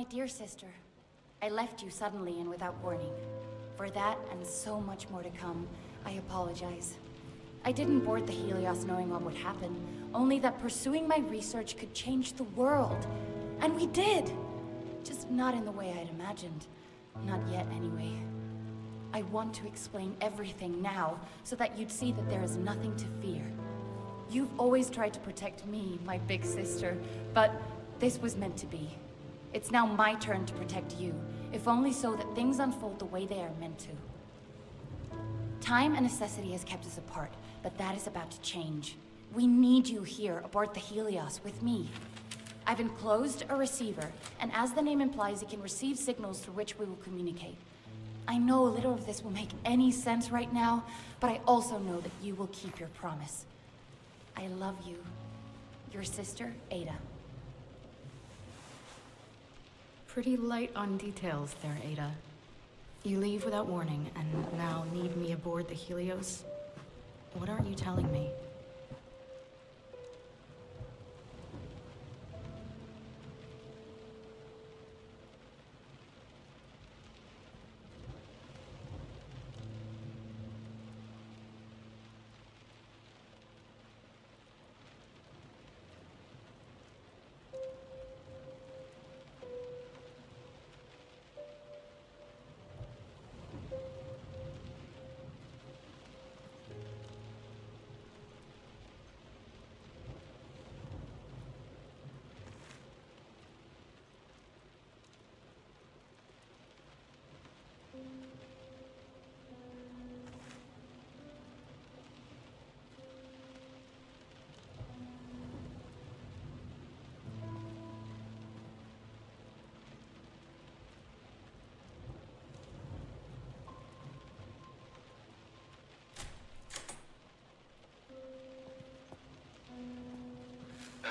My dear sister, I left you suddenly and without warning. For that, and so much more to come, I apologize. I didn't board the Helios knowing what would happen, only that pursuing my research could change the world. And we did! Just not in the way I'd imagined. Not yet, anyway. I want to explain everything now, so that you'd see that there is nothing to fear. You've always tried to protect me, my big sister, but this was meant to be. It's now my turn to protect you, if only so that things unfold the way they are meant to. Time and necessity has kept us apart, but that is about to change. We need you here aboard the Helios with me. I've enclosed a receiver, and as the name implies, it can receive signals through which we will communicate. I know little of this will make any sense right now, but I also know that you will keep your promise. I love you. Your sister, Ada. Pretty light on details there, Ada. You leave without warning, and now need me aboard the Helios? What aren't you telling me?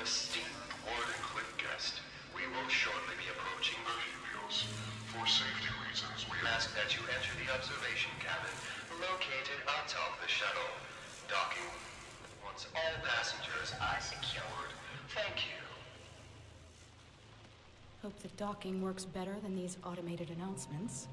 Esteemed Warden Cliff-Guest, we will shortly be approaching the Helios. For safety reasons, we ask that you enter the observation cabin located atop the shuttle. Docking once all passengers are secured. Thank you. Hope the docking works better than these automated announcements.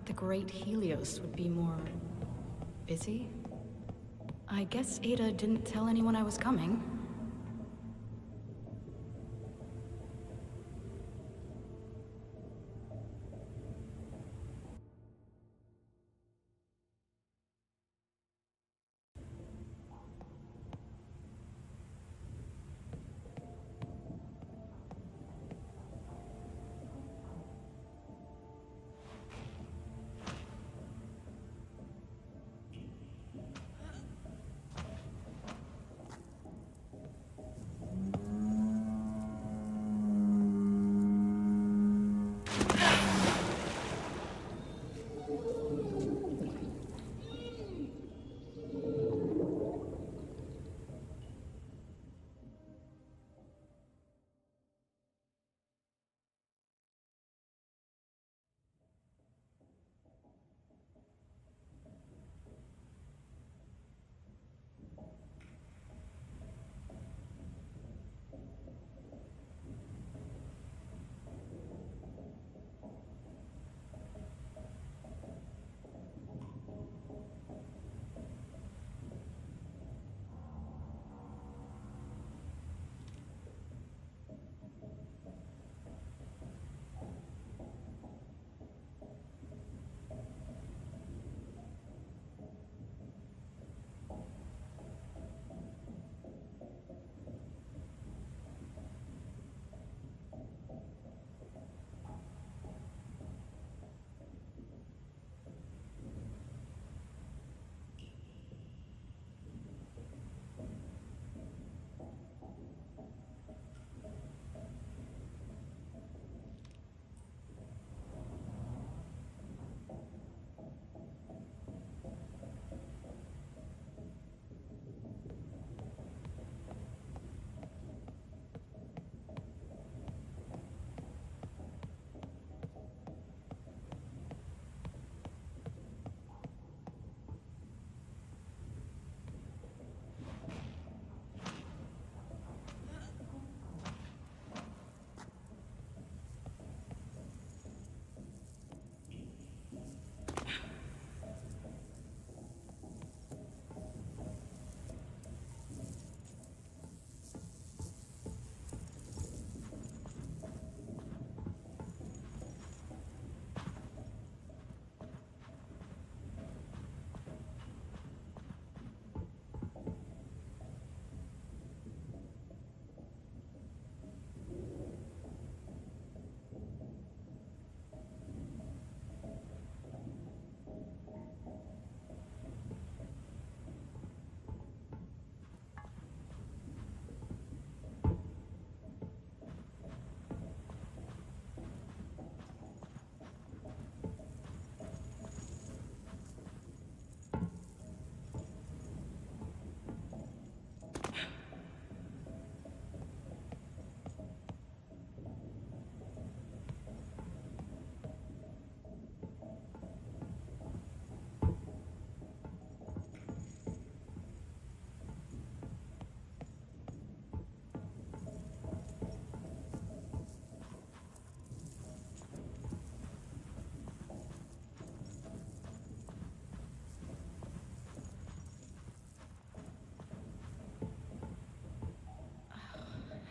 the Great Helios would be more... busy? I guess Ada didn't tell anyone I was coming.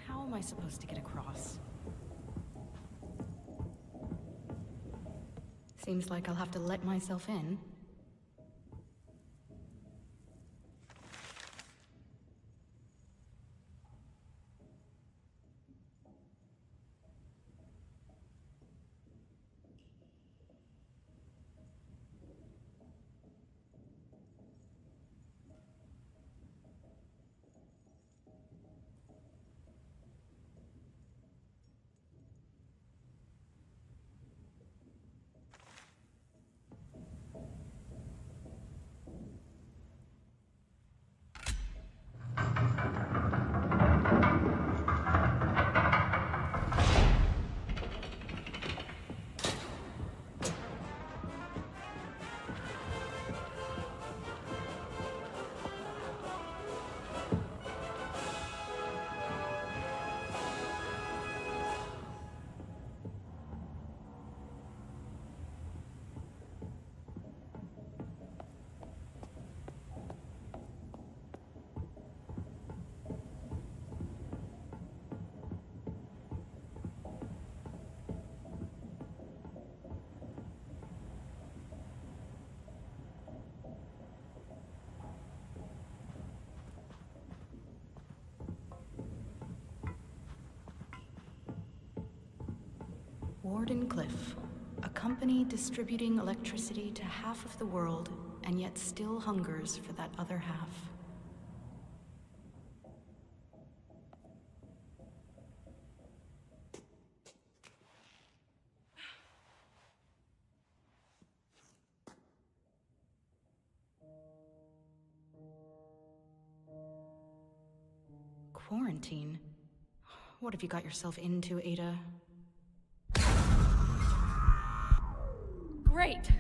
How am I supposed to get across? Seems like I'll have to let myself in. Wardenclyffe, a company distributing electricity to half of the world, and yet still hungers for that other half. Quarantine? What have you got yourself into, Ada? Great!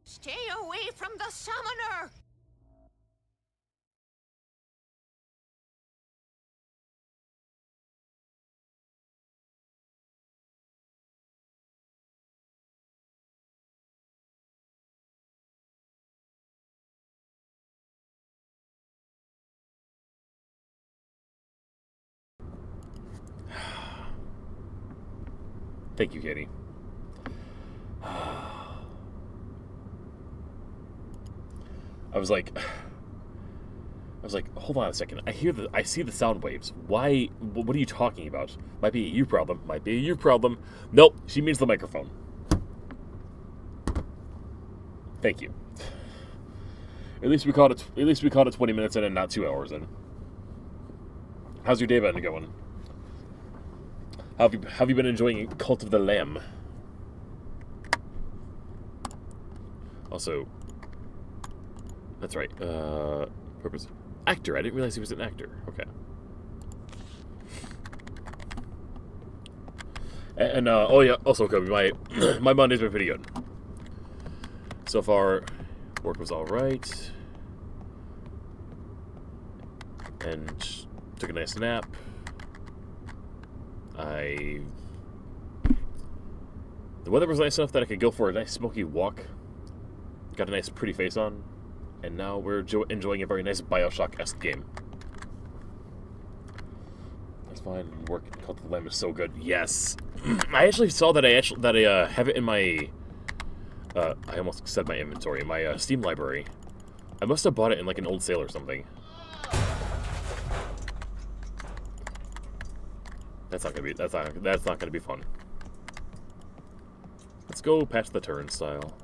Stay away from the summoner! Thank you, Katie. I was like, hold on a second. I see the sound waves. Why? What are you talking about? Might be a you problem. Might be a you problem. Nope, she means the microphone. Thank you. At least we caught it 20 minutes in and not 2 hours in. How's your day been going? Have you been enjoying Cult of the Lamb? Also, that's right. Purpose actor. I didn't realize he was an actor. Okay. And oh yeah. Also, Kobe, my Monday's been pretty good. So far, work was all right, and took a nice nap. The weather was nice enough that I could go for a nice smoky walk. Got a nice pretty face on, and now we're enjoying a very nice Bioshock-esque game. That's fine. Work Cult of the Lamb is so good. Yes, I actually saw that I have it in my. I almost said my inventory, my Steam library. I must have bought it in like an old sale or something. That's not gonna be fun. Let's go patch the turnstile.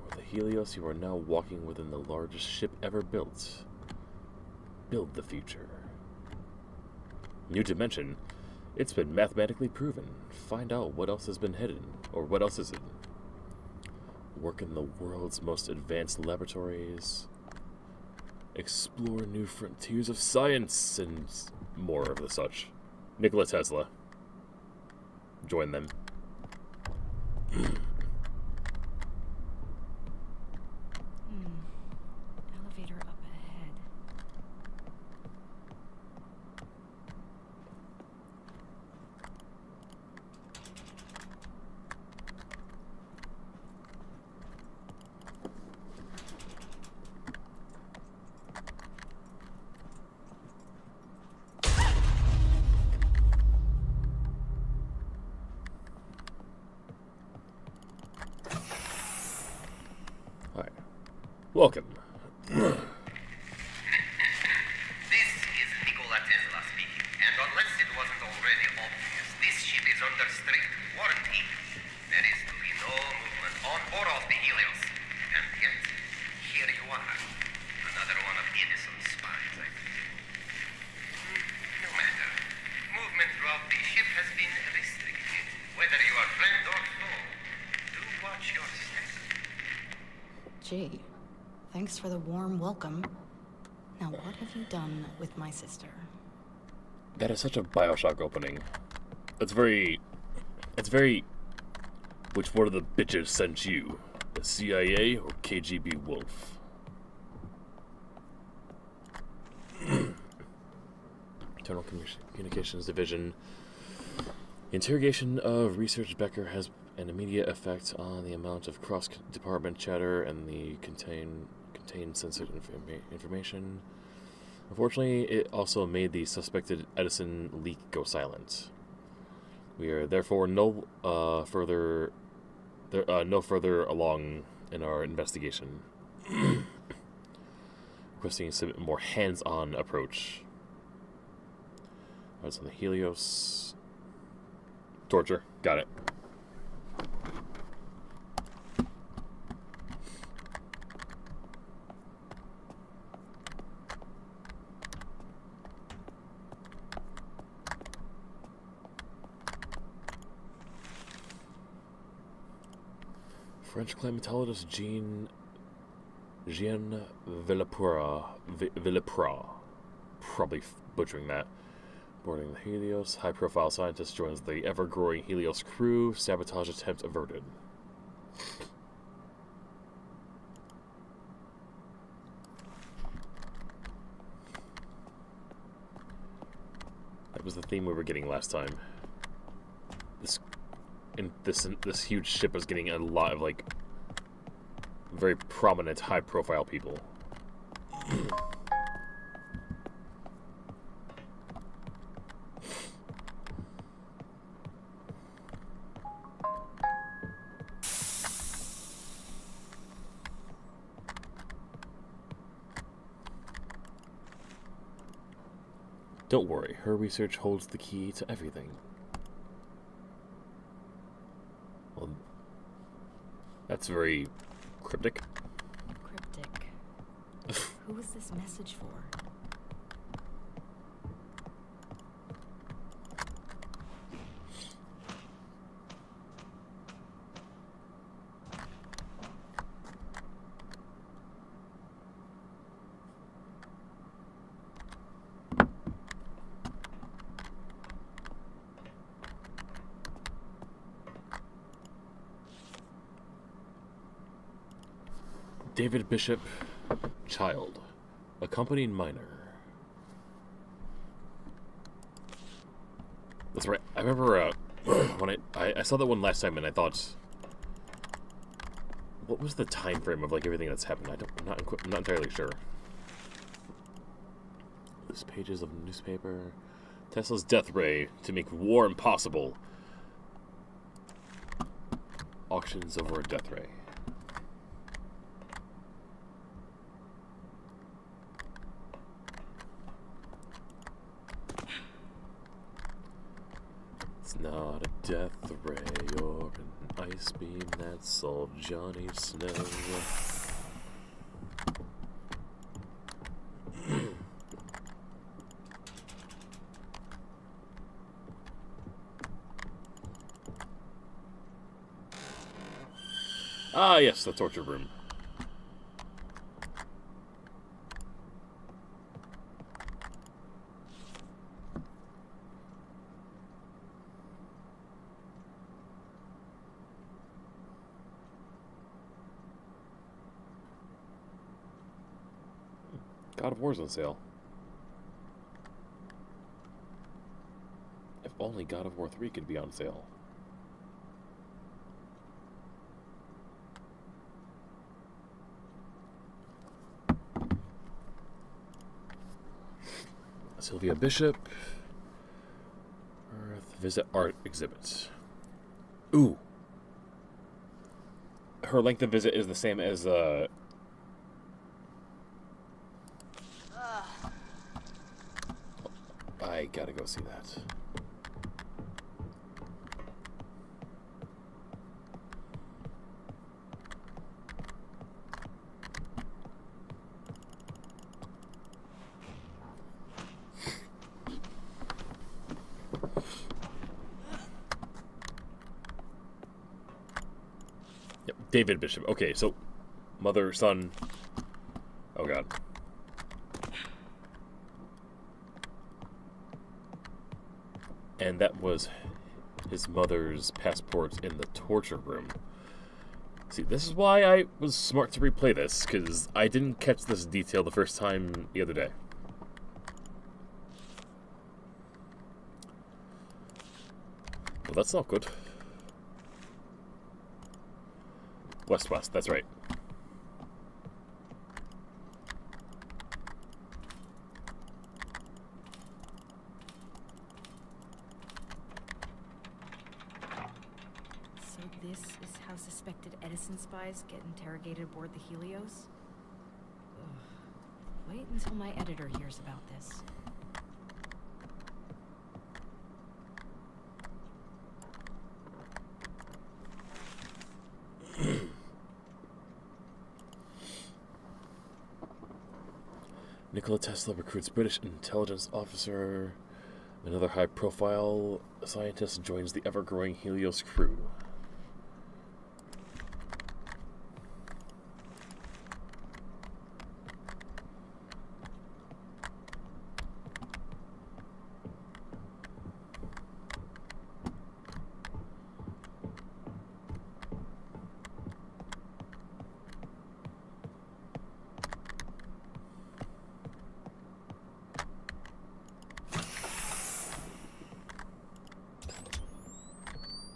With the Helios, you are now walking within the largest ship ever built. Build the future. New dimension. It's been mathematically proven. Find out what else has been hidden, or what else isn't. Work in the world's most advanced laboratories, explore new frontiers of science, and more of the such. Nikola Tesla. Join them. Elevator up ahead. Alright. Welcome. This is Nikola Tesla speaking, and unless it wasn't already obvious, this ship is under strict warranty. There is to be no movement on board of the Helios. And yet, here you are. Another one of Edison's RG. Thanks for the warm welcome. Now, what have you done with my sister? That is such a Bioshock opening. It's very... Which one of the bitches sent you? The CIA or KGB Wolf? Internal Communications Division. Interrogation of Research Becker has an immediate effect on the amount of cross-department chatter and the contained sensitive information. Unfortunately, it also made the suspected Edison leak go silent. We are therefore no further along in our investigation. Requesting a more hands-on approach. That's on the Helios. Torture. Got it. French climatologist Jean Villapura, probably butchering that. Boarding the Helios, high-profile scientist joins the ever-growing Helios crew. Sabotage attempt averted. That was the theme we were getting last time. This huge ship is getting a lot of, like, very prominent, high-profile people. Don't worry, her research holds the key to everything. Well, that's very cryptic. Cryptic. Who was this message for? David Bishop, child, accompanied minor. That's right. I remember when I saw that one last time, and I thought, what was the time frame of like everything that's happened? I'm not entirely sure. Loose pages of newspaper. Tesla's death ray to make war impossible. Auctions over a death ray. It's not a death ray or an ice beam that solved Johnny Snow. Ah, yes, the torture room. God of War's on sale. If only God of War 3 could be on sale. Sylvia Bishop. Earth visit art exhibit. Ooh. Her length of visit is the same as I gotta go see that. Yep, David Bishop. Okay, so mother, son. Oh god. And that was his mother's passport in the torture room. See, this is why I was smart to replay this, because I didn't catch this detail the first time the other day. Well, that's not good. West, that's right. So this is how suspected Edison spies get interrogated aboard the Helios? Ugh. Wait until my editor hears about this. Nikola Tesla recruits British intelligence officer. Another high-profile scientist joins the ever-growing Helios crew.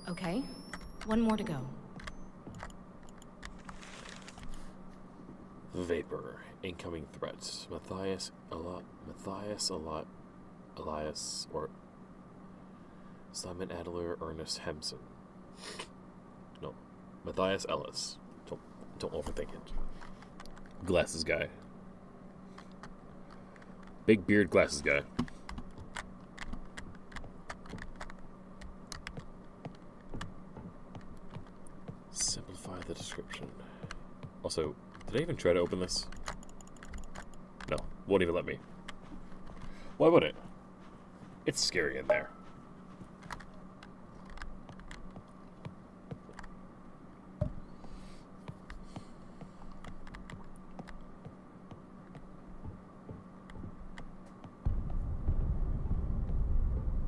Okay, one more to go. Vapor. Incoming threats. Elias, or Simon Adler, Ernest Hemson. No, Matthias Ellis. Don't overthink it. Glasses guy. Big beard glasses guy. Simplify the description. Also, did I even try to open this? No, won't even let me. Why would it? It's scary in there.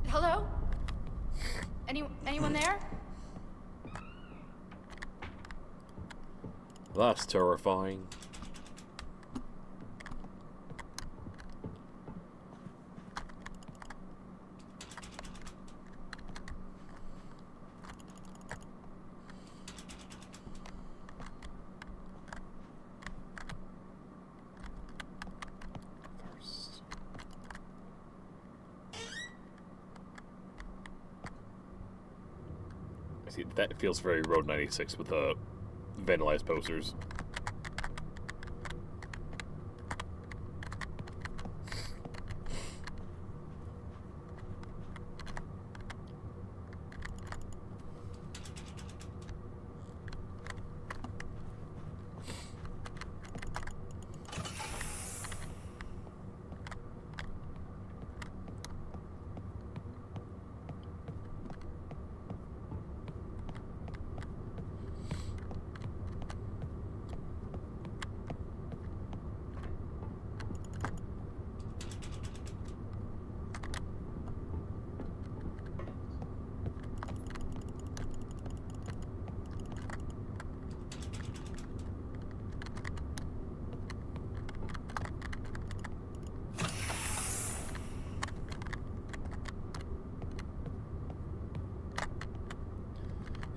Hello? Anyone there? That's terrifying. First. I see, that feels very Road 96 with the vandalized posters.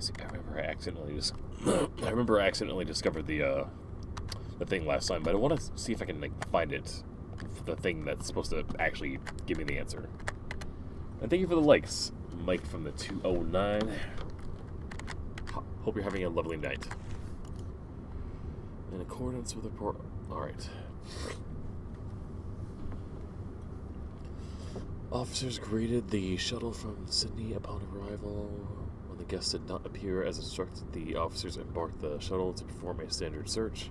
See, I remember I accidentally discovered the thing last time, but I want to see if I can find it, the thing that's supposed to actually give me the answer. And thank you for the likes, Mike from the 209. Hope you're having a lovely night. In accordance with the report, all right. Officers greeted the shuttle from Sydney upon arrival. When the guest did not appear as instructed, the officers embarked the shuttle to perform a standard search.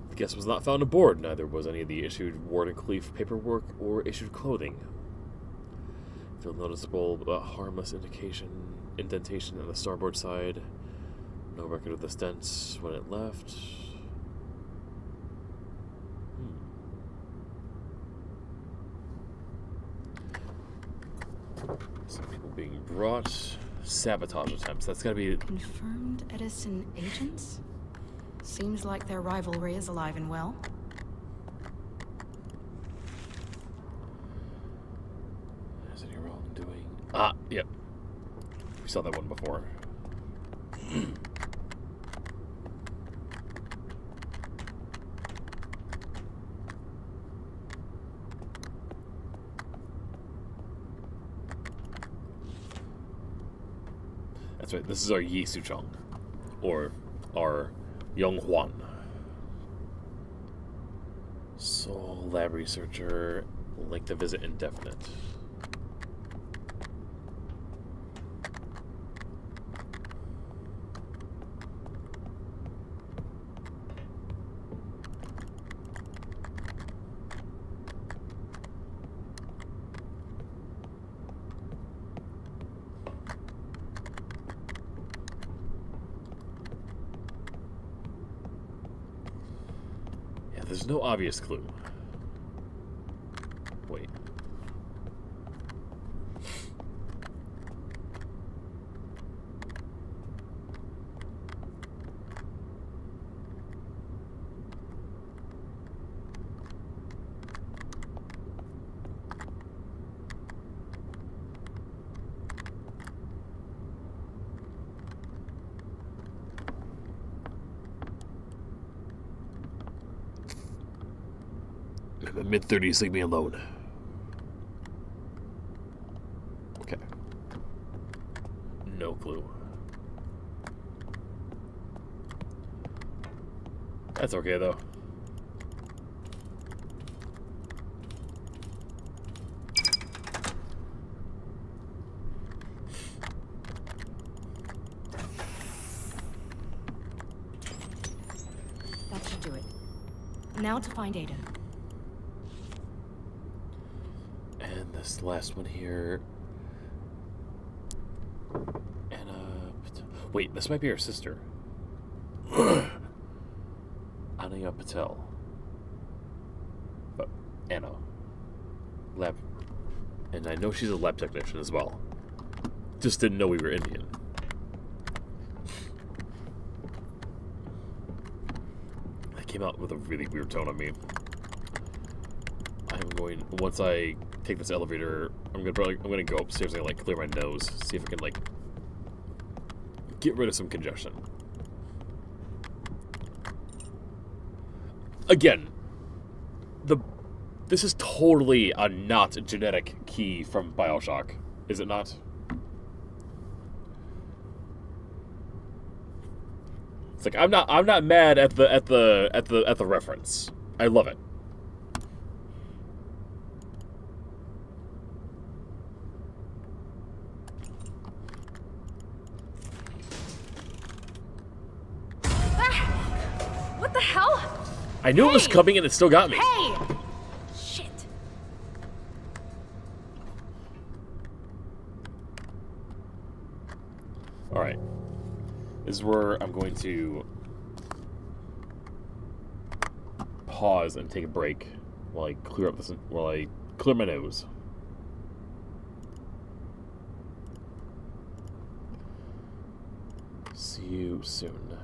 The guest was not found aboard, neither was any of the issued Wardenclyffe paperwork or issued clothing. Feel noticeable but harmless indentation on the starboard side. No record of the stents when it left. being brought. Sabotage attempts. That's gotta be. Confirmed Edison agents? Seems like their rivalry is alive and well. Is any wrongdoing? Ah, yep. We saw that one before. That's right, this is our Yi Suchong. Or our Young Huan. Soul Lab Researcher. Length of visit indefinite. There's no obvious clue. Wait. I'm in mid-30s, leave me alone. Okay. No clue. That's okay, though. That should do it. Now to find Ada. And this last one here. Anna. Wait, this might be her sister. Anaya Patel. But Anna. Lab. And I know she's a lab technician as well. Just didn't know we were Indian. That came out with a really weird tone on me. I'm going, once I take this elevator, I'm gonna go upstairs and like clear my nose, see if I can like get rid of some congestion. Again, this is totally a not genetic key from BioShock, is it not? It's like I'm not mad at the reference. I love it. What the hell? I knew it was coming and it still got me. Hey! Shit. Alright. This is where I'm going to pause and take a break while I clear up while I clear my nose. See you soon.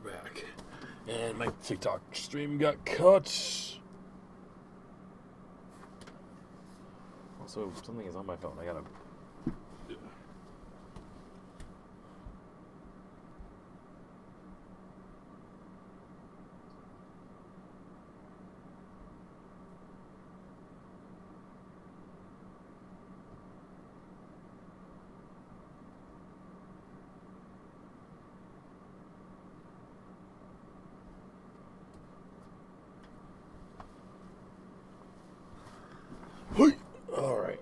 we're back. And my TikTok stream got cut. Also, something is on my phone. I gotta... All right.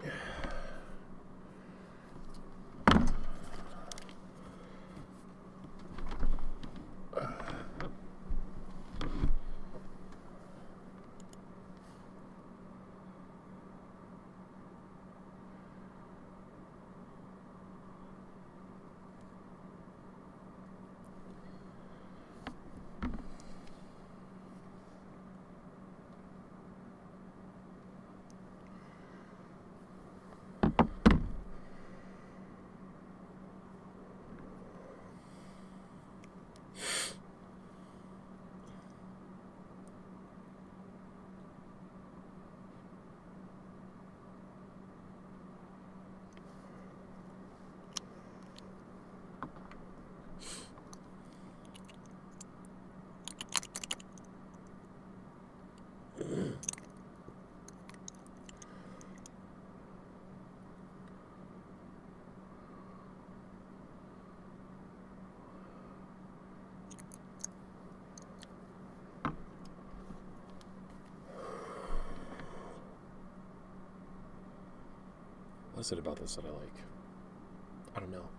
What is it about this that I like? I don't know.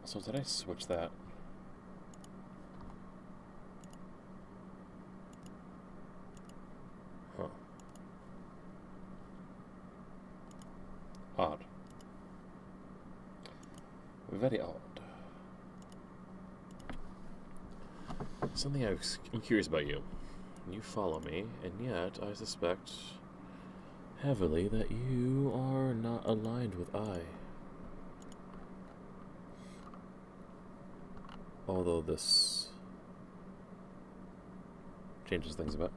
So did I switch that? Huh. Odd. Very odd. Something I'm curious about you. You follow me, and yet I suspect heavily that you are not aligned with I. Although this changes things a bit.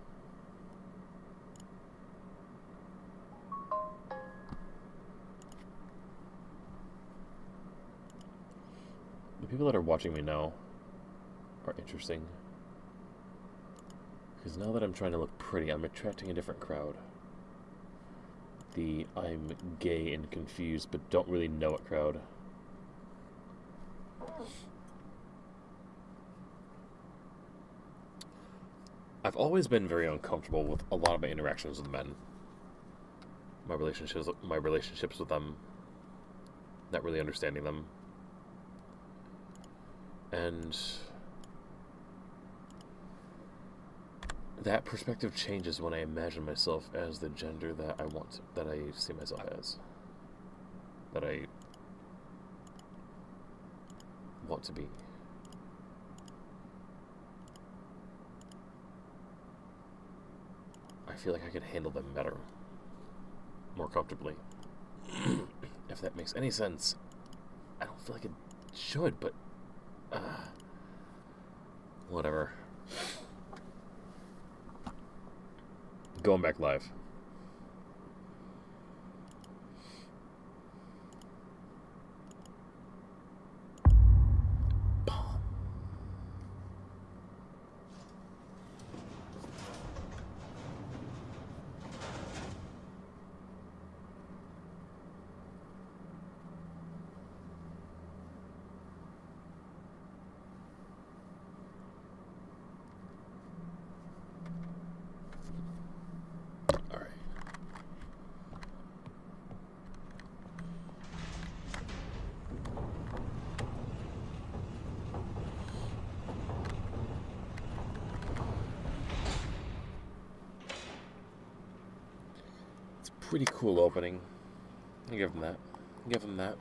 The people that are watching me now are interesting. Because now that I'm trying to look pretty, I'm attracting a different crowd. The I'm gay and confused but don't really know it crowd. I've always been very uncomfortable with a lot of my interactions with men. My relationships with them. Not really understanding them. And that perspective changes when I imagine myself as the gender that that I see myself as. That I want to be. I feel like I could handle them better. More comfortably. If that makes any sense. I don't feel like it should, but whatever. Going back live. Pretty cool opening. I'll give them that. Give them that.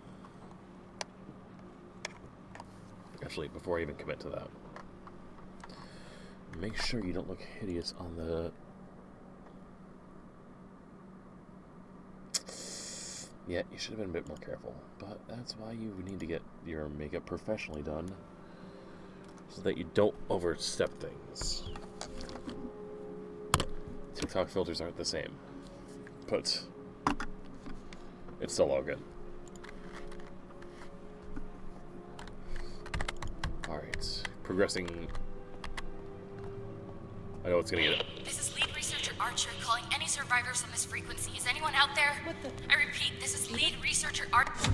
Actually, before I even commit to that, make sure you don't look hideous on the... Yeah, you should have been a bit more careful, but that's why you need to get your makeup professionally done, so that you don't overstep things. TikTok filters aren't the same, but it's still all good. Alright, progressing. I know it's gonna get it. This is lead researcher Archer calling any survivors on this frequency. Is anyone out there? What the? I repeat, this is lead researcher Archer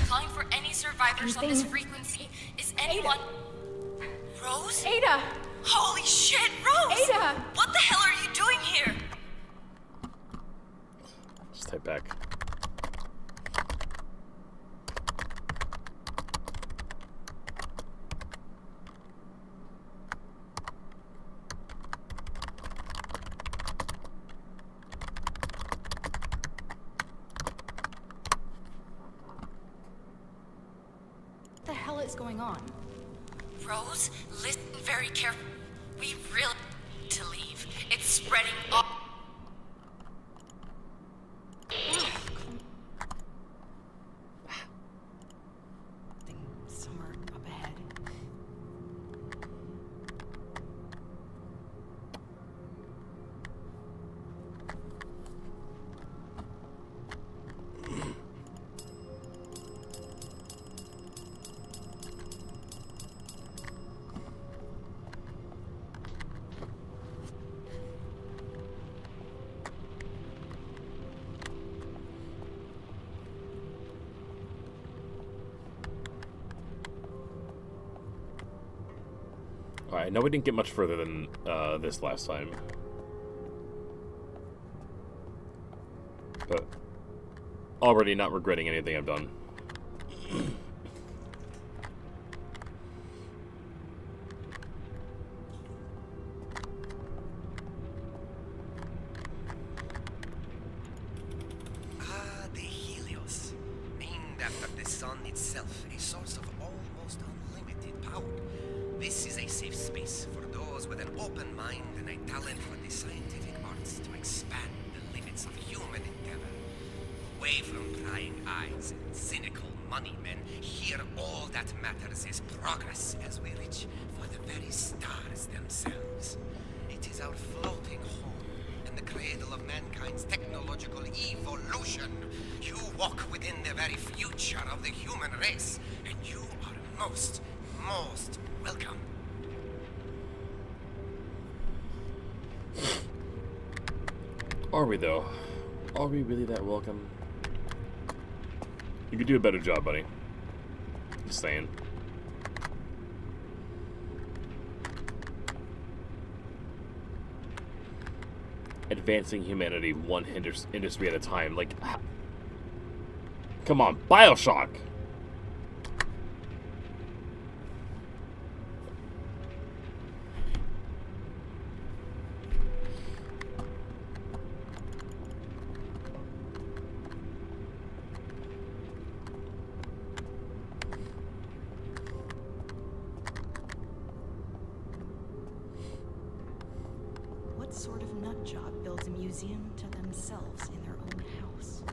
calling for any survivors on this frequency. Is anyone... Rose? Ada! Holy shit, Rose! Ada! What the hell are you doing here? Just type back. What the hell is going on? Rose, listen very carefully. We really need to leave. It's spreading all... Somewhere up ahead. Alright, I know we didn't get much further than this last time. But already not regretting anything I've done. The Helios. Named after the sun itself, a source of almost unlimited power. This is a safe space for those with an open mind and a talent for the scientific arts to expand the limits of human endeavor. Away from prying eyes and cynical money men, here all that matters is progress as we reach for the very stars themselves. It is our floating home and the cradle of mankind's technological evolution. You walk within the very future of the human race, and you are most welcome. Are we, though? Are we really that welcome? You could do a better job, buddy. Just saying. Advancing humanity one industry at a time. Like, come on, BioShock! What sort of nut job builds a museum to themselves in their own house?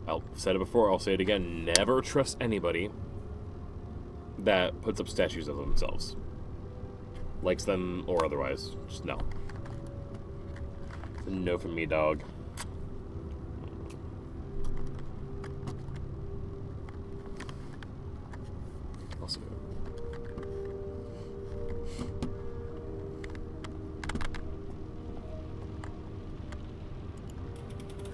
I've said it before, I'll say it again. Never trust anybody that puts up statues of themselves. Likes them or otherwise. Just no. It's a no from me, dog. Also,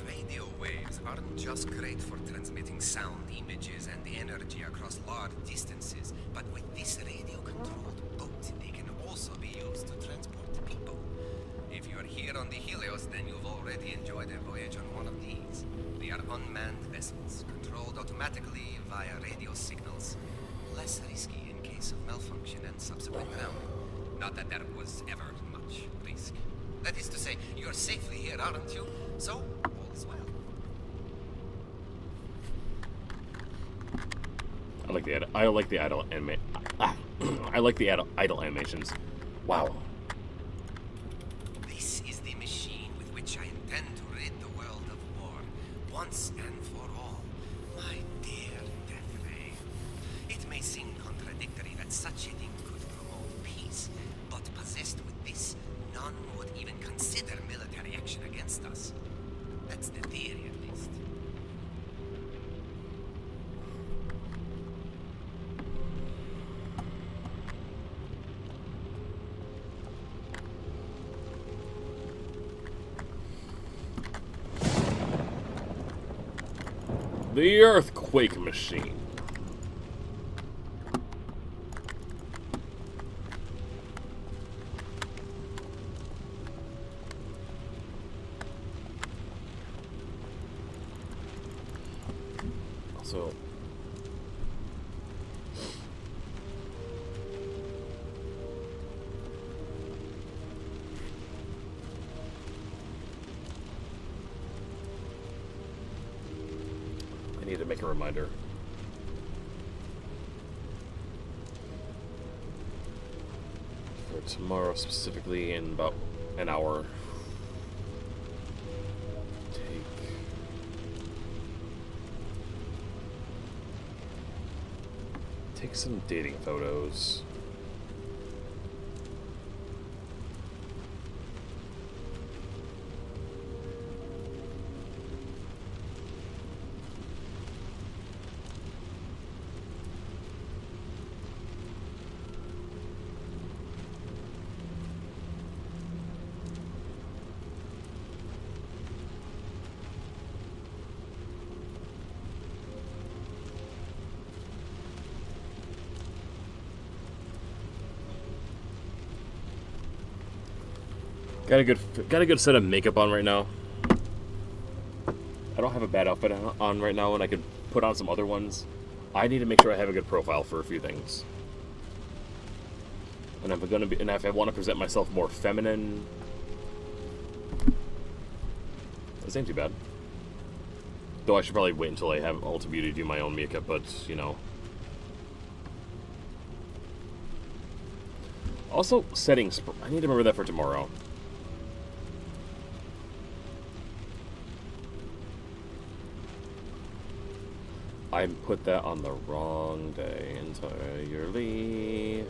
Radio waves aren't just great for transmitting sound, images, and energy across large distances, but with this radio-controlled boat, they can also be used to transport people. If you're here on the Helios, then you've already enjoyed a voyage on one of these. They are unmanned vessels, controlled automatically via radio signals. Less risky in case of malfunction and subsequent grounding. Not that there was ever much risk. That is to say, you're safely here, aren't you? So, all is well. I like the idle anima. I like the idle animations. Wow. This is the machine with which I intend to rid the world of war, once and for all. My dear Death Ray. It may seem contradictory that such a thing could promote peace, but possessed with this, none would even consider military action against us. That's the theory, at least. The earthquake machine. Also, I need to make a reminder. For tomorrow, specifically in about an hour. Take some dating photos. Got a good set of makeup on right now. I don't have a bad outfit on right now, and I could put on some other ones. I need to make sure I have a good profile for a few things. And if I want to present myself more feminine, this ain't too bad. Though I should probably wait until I have Ulta Beauty do my own makeup, but you know. Also, settings. I need to remember that for tomorrow. I put that on the wrong day entirely.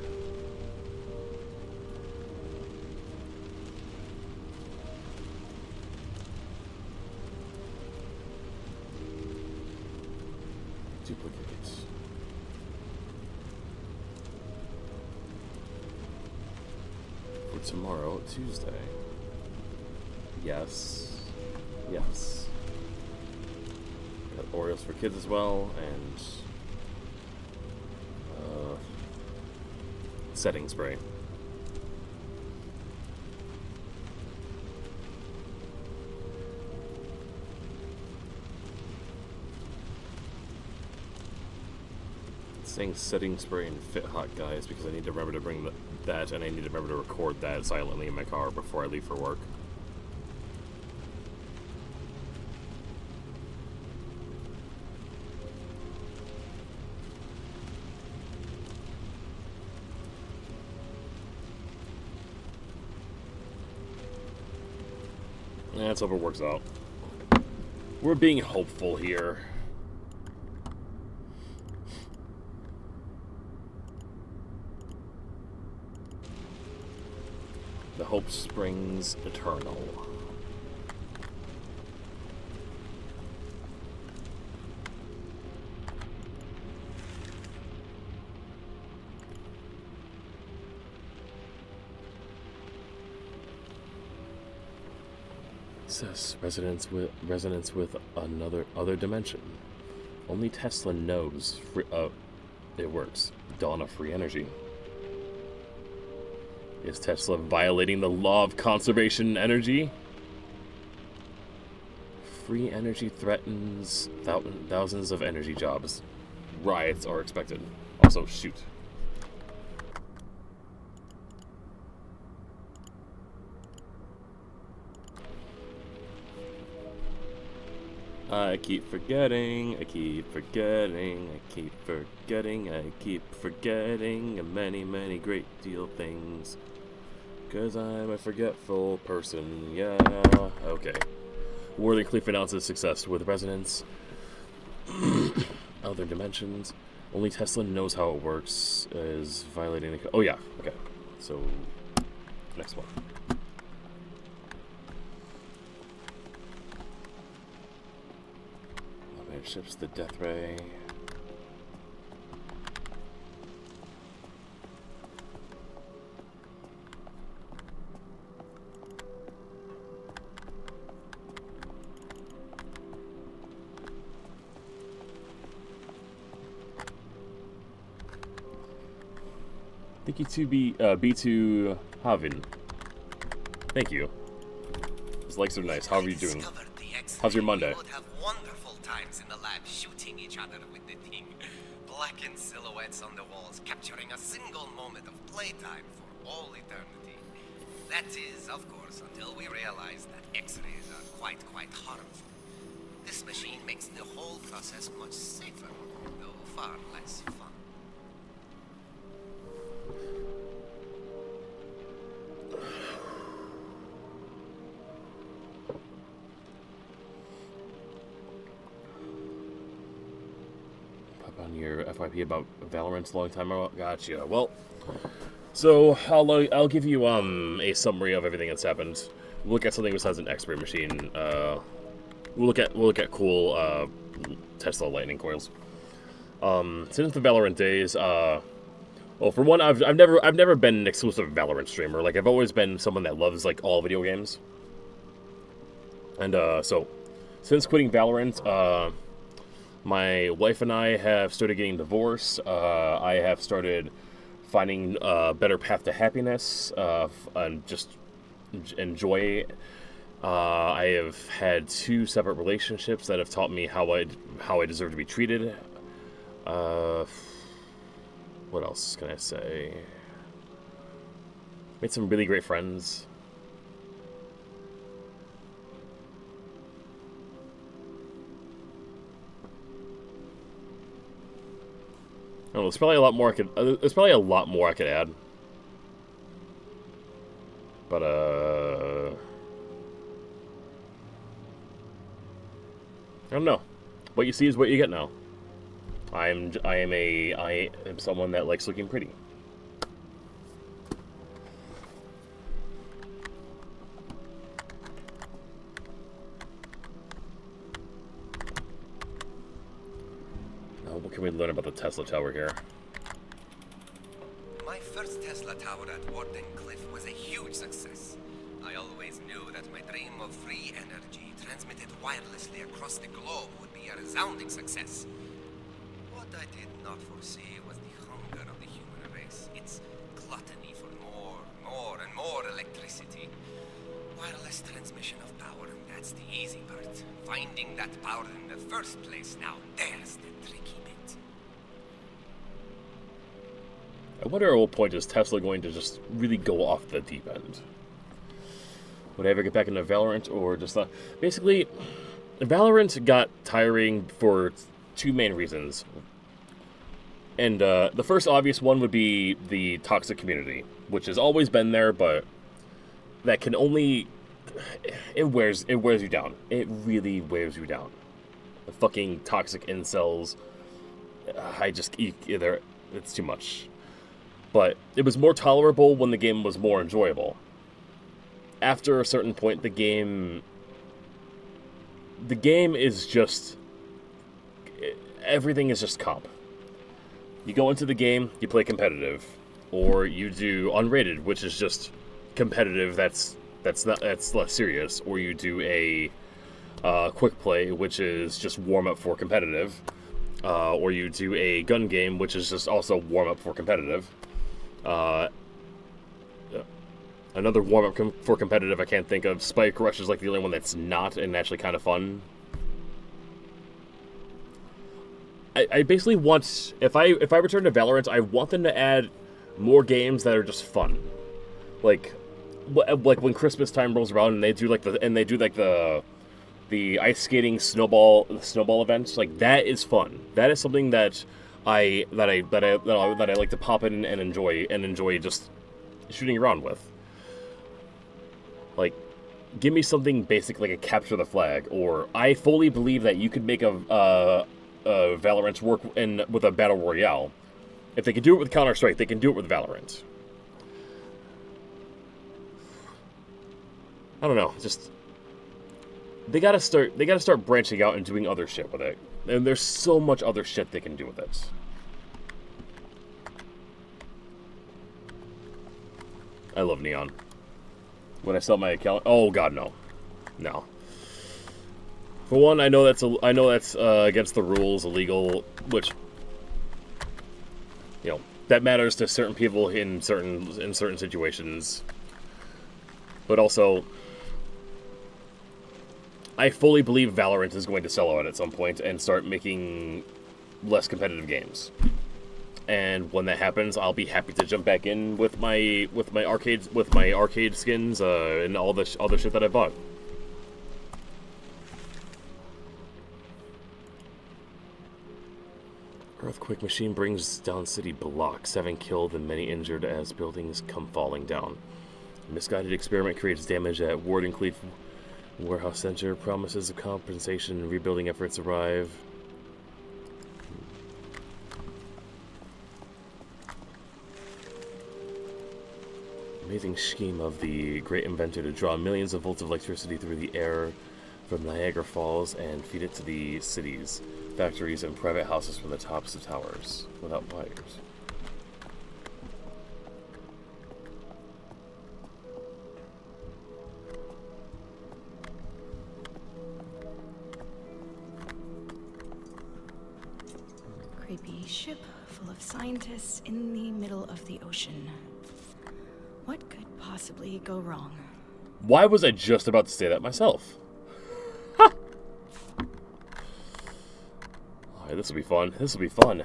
Duplicate. For tomorrow, Tuesday. Yes. Yes. Got Oreos for kids as well, and setting spray. It's saying setting spray and Fit Hot Guys because I need to remember to bring that, and I need to remember to record that silently in my car before I leave for work. Let's hope it works out. We're being hopeful here. The hope springs eternal. Says resonance with other dimension. Only Tesla knows. It works. Dawn of free energy. Is Tesla violating the law of conservation energy? Free energy threatens thousands of energy jobs. Riots are expected. Also, shoot. I keep forgetting, I keep forgetting, I keep forgetting, I keep forgetting many, many great deal things. 'Cause I'm a forgetful person, yeah. Okay. Worthing Cleef announces success with resonance. Other dimensions. Only Tesla knows how it works. Is violating the... Oh, yeah. Okay. So, next one. Elevator ships the Death Ray. Thank you to B2 Havin. Thank you. Those legs are nice. How are you doing? How's your Monday? We would have wonderful times in the lab shooting each other with the thing. Blackened silhouettes on the walls, capturing a single moment of playtime for all eternity. That is, of course, until we realize that X-rays are quite harmful. This machine makes the whole process much safer, though far less fun. On your FYP about Valorant a long time ago. Gotcha. Well, so I'll give you a summary of everything that's happened. We'll look at something besides an X-ray machine. We'll look at cool Tesla lightning coils. Since the Valorant days, well, for one, I've never been an exclusive Valorant streamer. Like, I've always been someone that loves like all video games. And so since quitting Valorant, my wife and I have started getting divorced. I have started finding a better path to happiness and just enjoy. I have had 2 separate relationships that have taught me how I deserve to be treated. What else can I say? Made some really great friends. I don't know, there's probably a lot more I could add. But I don't know. What you see is what you get now. I am someone that likes looking pretty. What can we learn about the Tesla Tower here? My first Tesla tower at Warden Cliff was a huge success. I always knew that my dream of free energy transmitted wirelessly across the globe would be a resounding success. What I did not foresee was the hunger of the human race, its gluttony for more and more electricity. Wireless transmission of power, that's the easy part. Finding that power in the first place, now there's the tricky bit. I wonder at what point is Tesla going to just really go off the deep end? Would I ever get back into Valorant, or just basically, Valorant got tiring for 2 main reasons. And the first obvious one would be the toxic community, which has always been there, but that can only... It wears you down. It really wears you down. The fucking toxic incels. It's too much. But it was more tolerable when the game was more enjoyable. After a certain point, the game is just... Everything is just comp. You go into the game, you play competitive. Or you do unrated, which is just competitive, that's less serious. Or you do a quick play, which is just warm up for competitive. Or you do a gun game, which is just also warm up for competitive. Another warm up for competitive I can't think of. Spike Rush is like the only one that's not and actually kind of fun. I basically want, if I return to Valorant, I want them to add more games that are just fun. Like when Christmas time rolls around and they do the the ice skating snowball events, like that is fun. That is something that I like to pop in and enjoy just shooting around with. Like, give me something basic like a capture the flag, or I fully believe that you could make a Valorant work with a battle royale. If they can do it with Counter-Strike, they can do it with Valorant. I don't know, just they gotta start branching out and doing other shit with it. And there's so much other shit they can do with it. I love Neon. When I sell my account, oh god, no. For one, I know that's against the rules, illegal, which, you know, that matters to certain people in certain situations. But also, I fully believe Valorant is going to sell out at some point and start making less competitive games. And when that happens, I'll be happy to jump back in with my arcade skins and all the shit that I bought. Earthquake machine brings down city blocks, 7 killed and many injured as buildings come falling down. Misguided experiment creates damage at Wardenclyffe Warehouse Center. Promises of compensation and rebuilding efforts arrive. Amazing scheme of the great inventor to draw millions of volts of electricity through the air from Niagara Falls and feed it to the cities, factories, and private houses from the tops of towers without wires. Creepy ship full of scientists in the middle of the ocean. What could possibly go wrong? Why was I just about to say that myself? Ha! Alright, this will be fun. This will be fun.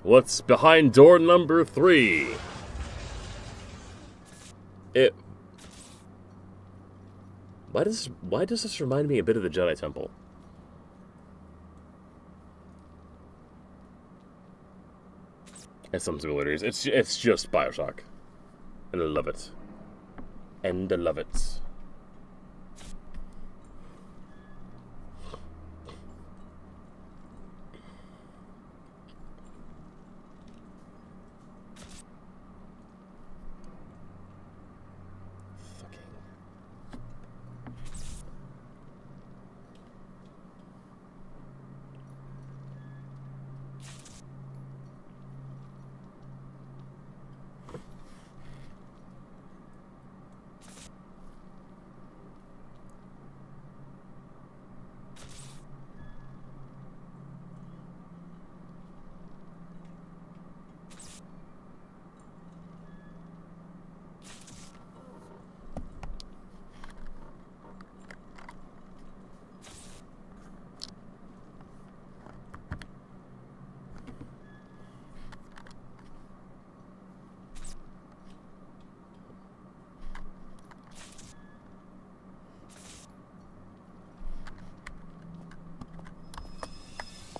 What's behind door number 3? Why does this remind me a bit of the Jedi Temple? And some similarities. It's just BioShock. And I love it. And I love it.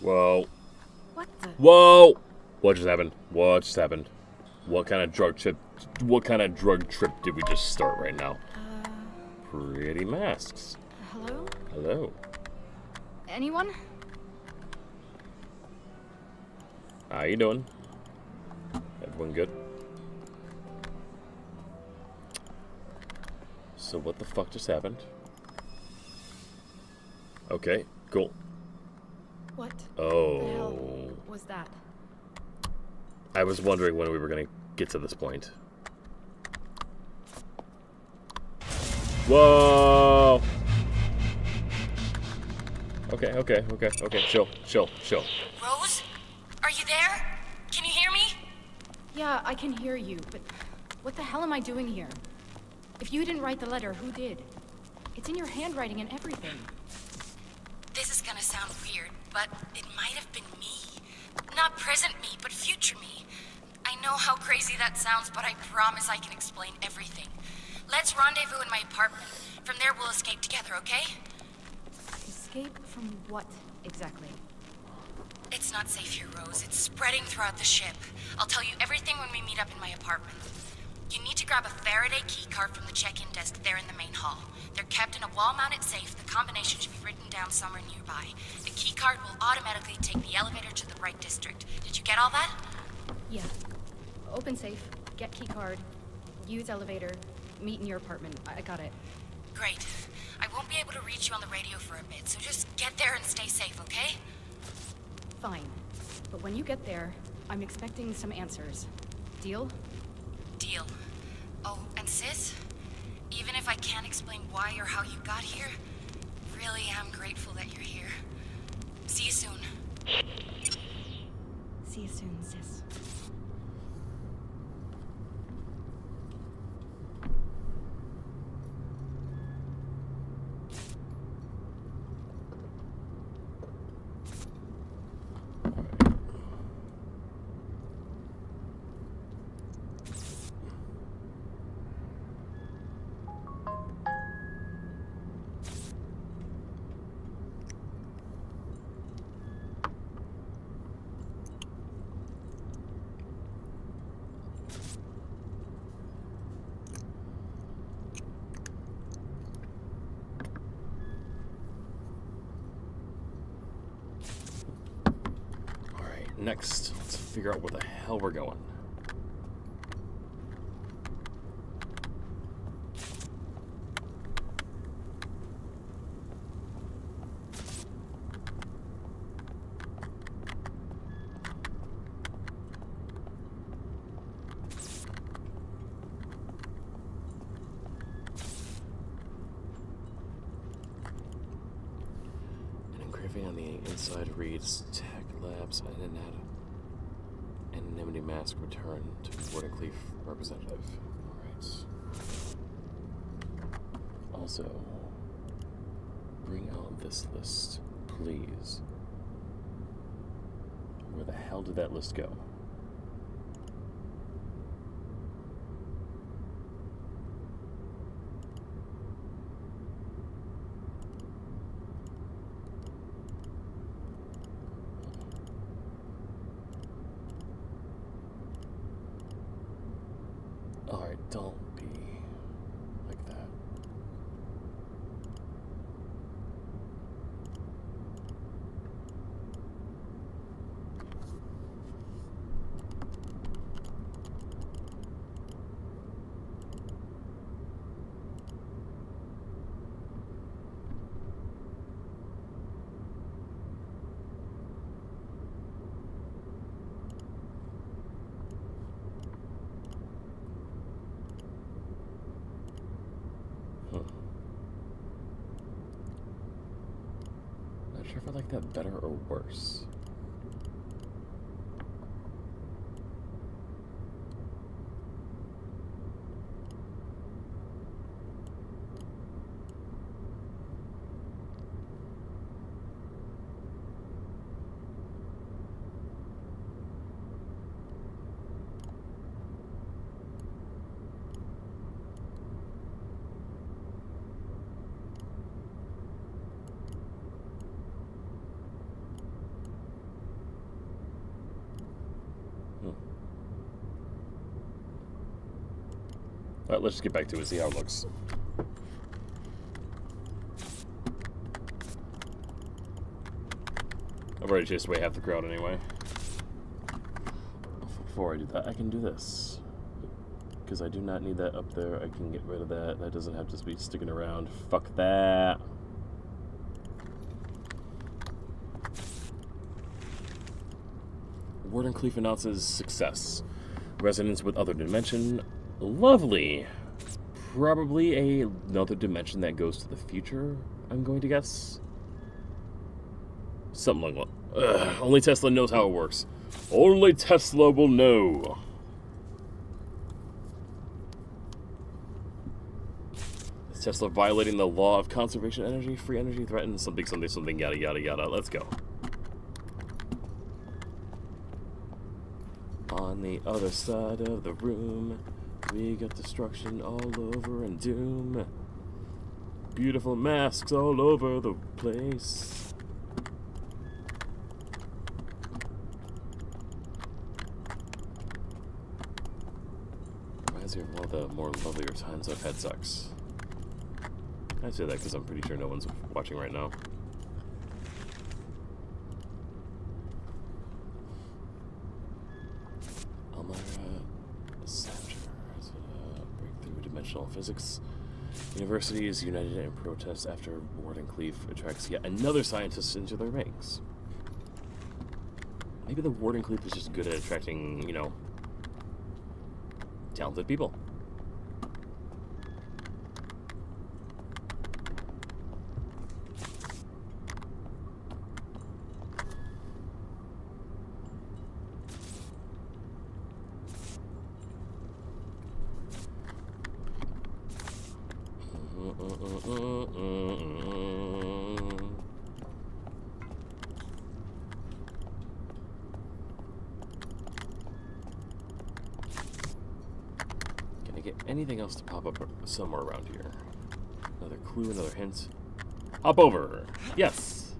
Whoa. What the? Whoa! What just happened? What just happened? What kind of drug trip did we just start right now? Pretty masks. Hello? Hello. Anyone? How you doing? Everyone good? So what the fuck just happened? Okay, cool. What? Oh. The hell was that? I was wondering when we were gonna get to this point. Whoa! Okay, chill. Rose? Are you there? Can you hear me? Yeah, I can hear you, but what the hell am I doing here? If you didn't write the letter, who did? It's in your handwriting and everything. This is gonna sound weird, but it might have been me. Not present me, but future me. I know how crazy that sounds, but I promise I can explain everything. Let's rendezvous in my apartment. From there, we'll escape together, okay? Escape from what, exactly? It's not safe here, Rose. It's spreading throughout the ship. I'll tell you everything when we meet up in my apartment. You need to grab a Faraday keycard from the check-in desk there in the main hall. They're kept in a wall-mounted safe. The combination should be written down somewhere nearby. The keycard will automatically take the elevator to the right district. Did you get all that? Yeah. Open safe, get keycard, use elevator, meet in your apartment. I got it. Great. I won't be able to reach you on the radio for a bit, so just get there and stay safe, okay? Fine. But when you get there, I'm expecting some answers. Deal? Deal. Oh, and sis? Even if I can't explain why or how you got here, really am grateful that you're here. See you soon. See you soon, sis. Next, let's figure out where the hell we're going. An engraving on the inside reads Tech Labs Anonymity Mask returned to Wardenclyffe representative. Alright. Also, bring out this list, please. Where the hell did that list go? Alright, don't be like that. Not sure if I like that better or worse. Alright, let's just get back to it, see how it looks. I've already chased away half the crowd anyway. Before I do that, I can do this. Because I do not need that up there. I can get rid of that. That doesn't have to be sticking around. Fuck that. Wardenclyffe announces success. Resonance with other dimension. Lovely. Probably another dimension that goes to the future, I'm going to guess. Something like that. Only Tesla knows how it works. Only Tesla will know. Is Tesla violating the law of conservation energy? Free energy threatens something, something, something, yada, yada, yada. Let's go. On the other side of the room, we got destruction all over and doom. Beautiful masks all over the place. Reminds me of one of the more lovelier times I've had sex. I say that because I'm pretty sure no one's watching right now. Elmira Sanger has a breakthrough dimensional physics. University is united in protest after Wardenclyffe attracts yet another scientist into their ranks. Maybe the Wardenclyffe is just good at attracting, you know, talented people. Can I get anything else to pop up somewhere around here? Another clue, another hint. Hop over! Yes!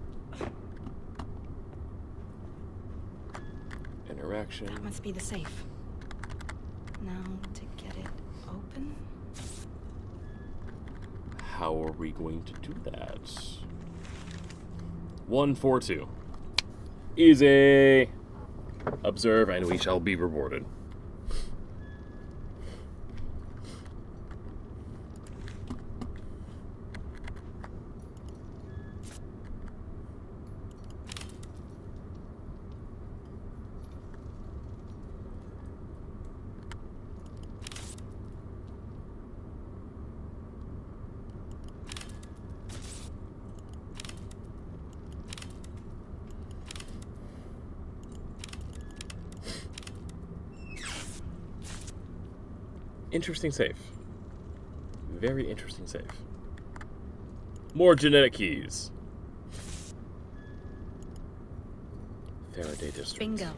Interaction. That must be the safe. Now to get it open? How are we going to do that? 142. Easy! Observe and we shall be rewarded. Interesting safe. Very interesting safe. More genetic keys. Faraday District. Bingo.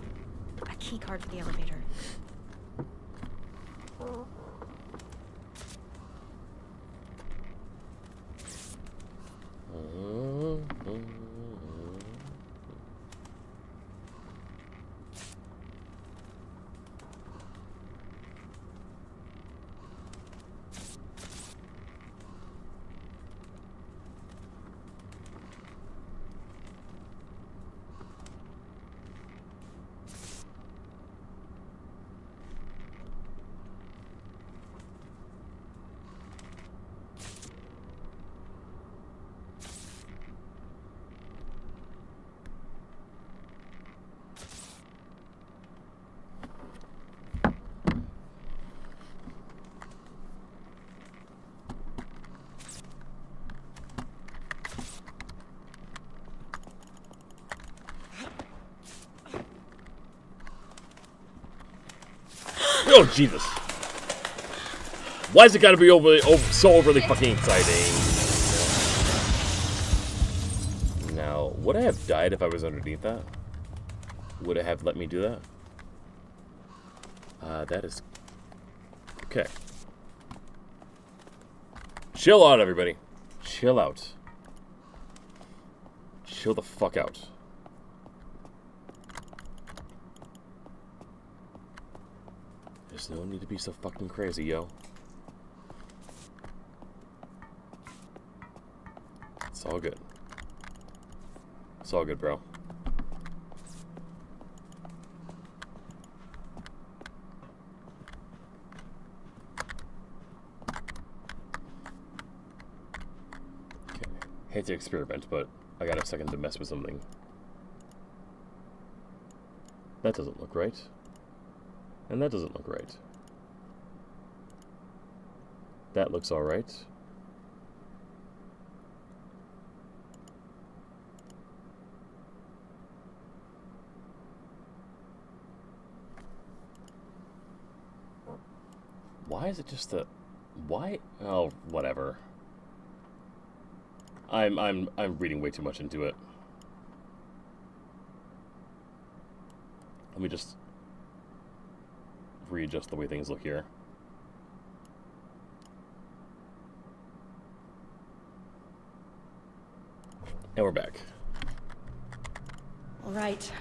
A key card for the elevator. Oh, Jesus. Why's it gotta be so overly fucking exciting? Now, would I have died if I was underneath that? Would it have let me do that? That is... Okay. Chill out, everybody. Chill out. Chill the fuck out. There's no need to be so fucking crazy, yo. It's all good. It's all good, bro. Okay. Hate to experiment, but I got a second to mess with something. That doesn't look right. And that doesn't look right. That looks alright. Why is it just the... Why? Oh, whatever. I'm reading way too much into it. Let me just readjust the way things look here. And we're back. All right.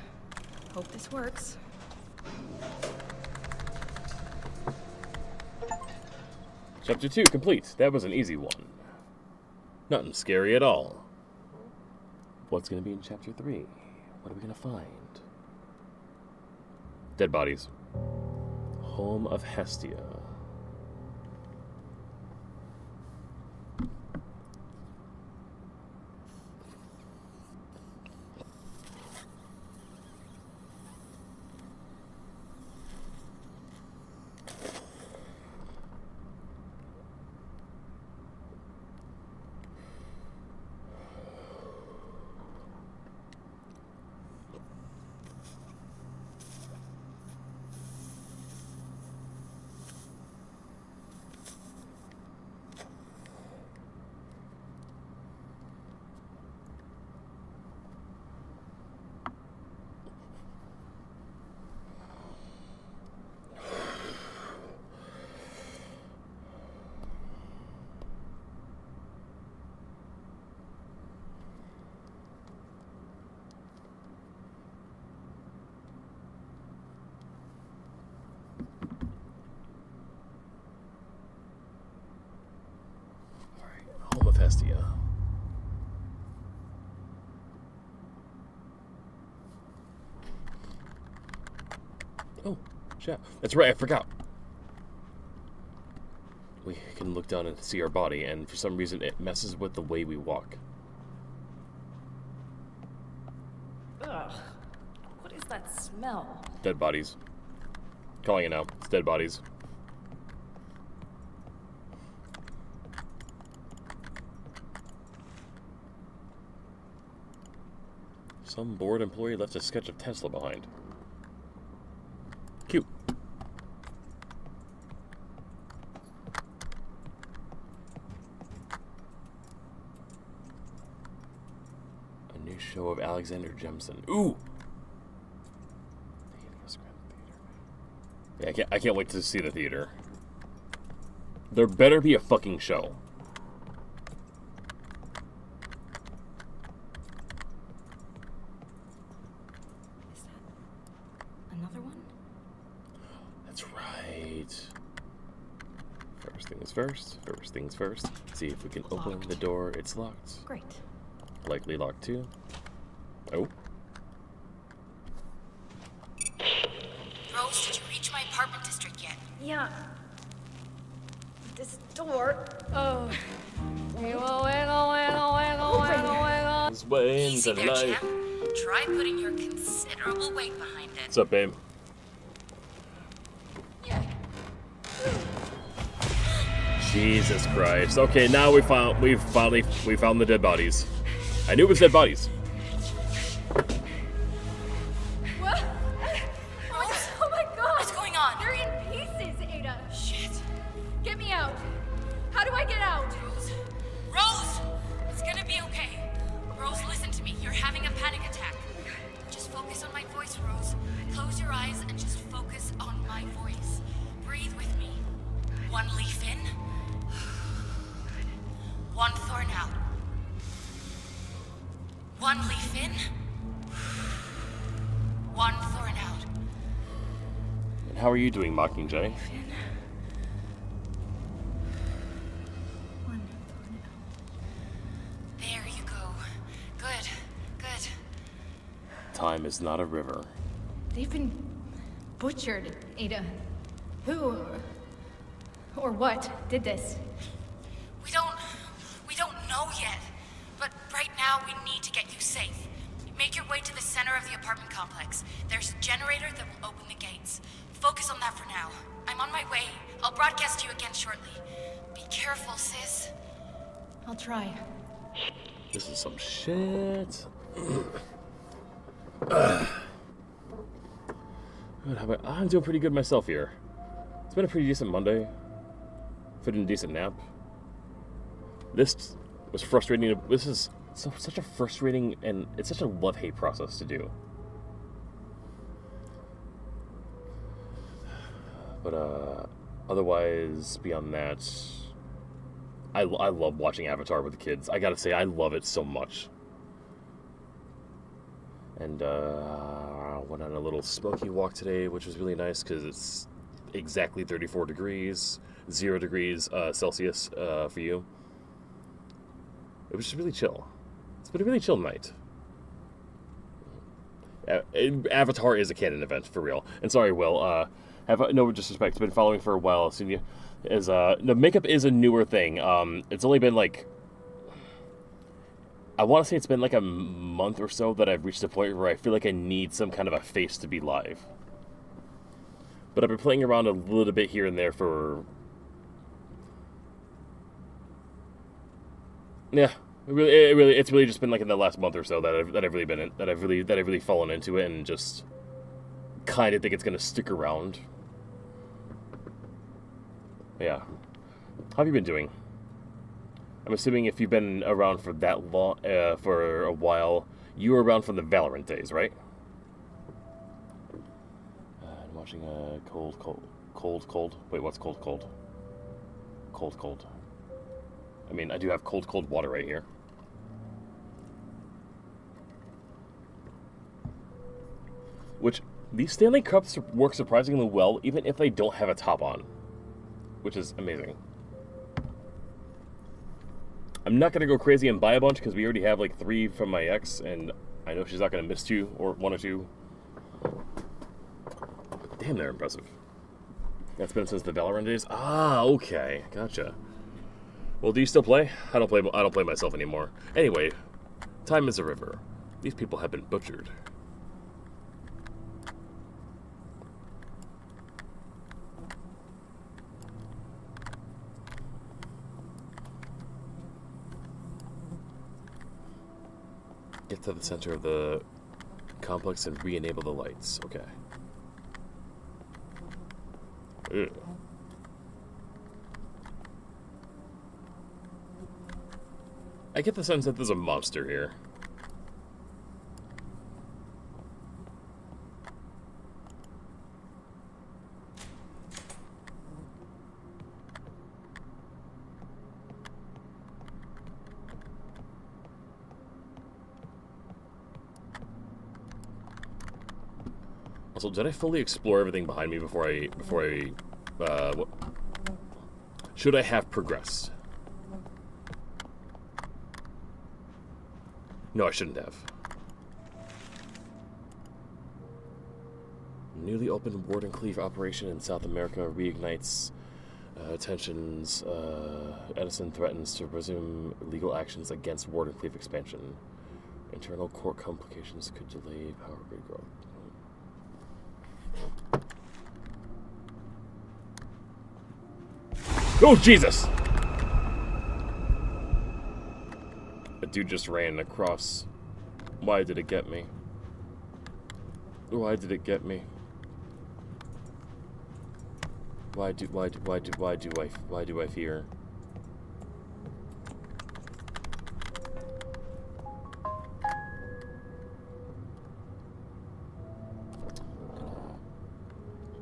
Hope this works. Chapter 2 complete. That was an easy one. Nothing scary at all. What's going to be in Chapter 3? What are we going to find? Dead bodies. Home of Hestia. Home of Hestia. Oh, shit. That's right, I forgot. We can look down and see our body, and for some reason it messes with the way we walk. Ugh. What is that smell? Dead bodies. Calling it now. It's dead bodies. Some bored employee left a sketch of Tesla behind. Cute. A new show of Alexander Jemison. Ooh! Yeah, I can't wait to see the theater. There better be a fucking show. Another one? That's right. First things first. First things first. See if we can open Locked. the door. It's locked. Great. Likely locked too. Oh. Rose, did you reach my apartment district yet? Yeah. This door. Oh. Wiggle, wiggle, wiggle, wiggle, wiggle, wiggle. This way Easy into the there, night. champ. Try putting your considerable weight behind it. What's up, babe? Jesus Christ. Okay, now we found the dead bodies. I knew it was dead bodies. Rose? Oh my god! What's going on? They're in pieces, Ada! Shit. Get me out! How do I get out? Rose? Rose! It's gonna be okay. Rose, listen to me. You're having a panic attack. Just focus on my voice, Rose. Close your eyes and just focus on my voice. Breathe with me. One leaf in. One thorn out. One leaf in. One thorn out. And how are you doing, Mockingjay? There you go. Good. Good. Time is not a river. They've been butchered, Ada. Who or what did this? We don't know yet. But right now we need to get you safe. Make your way to the center of the apartment complex. There's a generator that will open the gates. Focus on that for now. I'm on my way. I'll broadcast to you again shortly. Be careful, sis. I'll try. This is some shit. Good, how about, I'm doing pretty good myself here. It's been a pretty decent Monday. Fit in a decent nap. This was frustrating. This is such a frustrating and it's such a love-hate process to do. But otherwise, beyond that, I love watching Avatar with the kids. I gotta say, I love it so much. And went on a little smoky walk today, which was really nice because it's exactly 34 degrees, 0 degrees Celsius for you. It was just really chill. It's been a really chill night. Avatar is a canon event, for real. And sorry, Will, have no disrespect, been following for a while. Seen you as no, makeup is a newer thing. It's only been like, I want to say it's been like a month or so that I've reached a point where I feel like I need some kind of a face to be live. But I've been playing around a little bit here and there for, yeah. It's really just been like in the last month or so that I've really fallen into it and just kind of think it's gonna stick around. Yeah. How have you been doing? I'm assuming if you've been around for that long, for a while, you were around from the Valorant days, right? I'm watching cold. Wait, what's cold? Cold. I mean, I do have cold water right here. Which, these Stanley Cups work surprisingly well, even if they don't have a top on. Which is amazing. I'm not going to go crazy and buy a bunch, because we already have like 3 from my ex, and I know she's not going to miss 2, or 1 or 2. Damn, they're impressive. That's been since the Valorant days? Ah, okay. Gotcha. Well, do you still play? I don't play myself anymore. Anyway, time is a river. These people have been butchered. Get to the center of the complex and re-enable the lights. Okay. Ugh. I get the sense that there's a monster here. Also, did I fully explore everything behind me before I should I have progressed? No, I shouldn't have. Newly opened Wardenclyffe operation in South America reignites tensions. Edison threatens to resume legal actions against Wardenclyffe expansion. Internal court complications could delay power grid growth. Oh, Jesus! A dude just ran across. Why did it get me? Why did it get me? Why do I fear?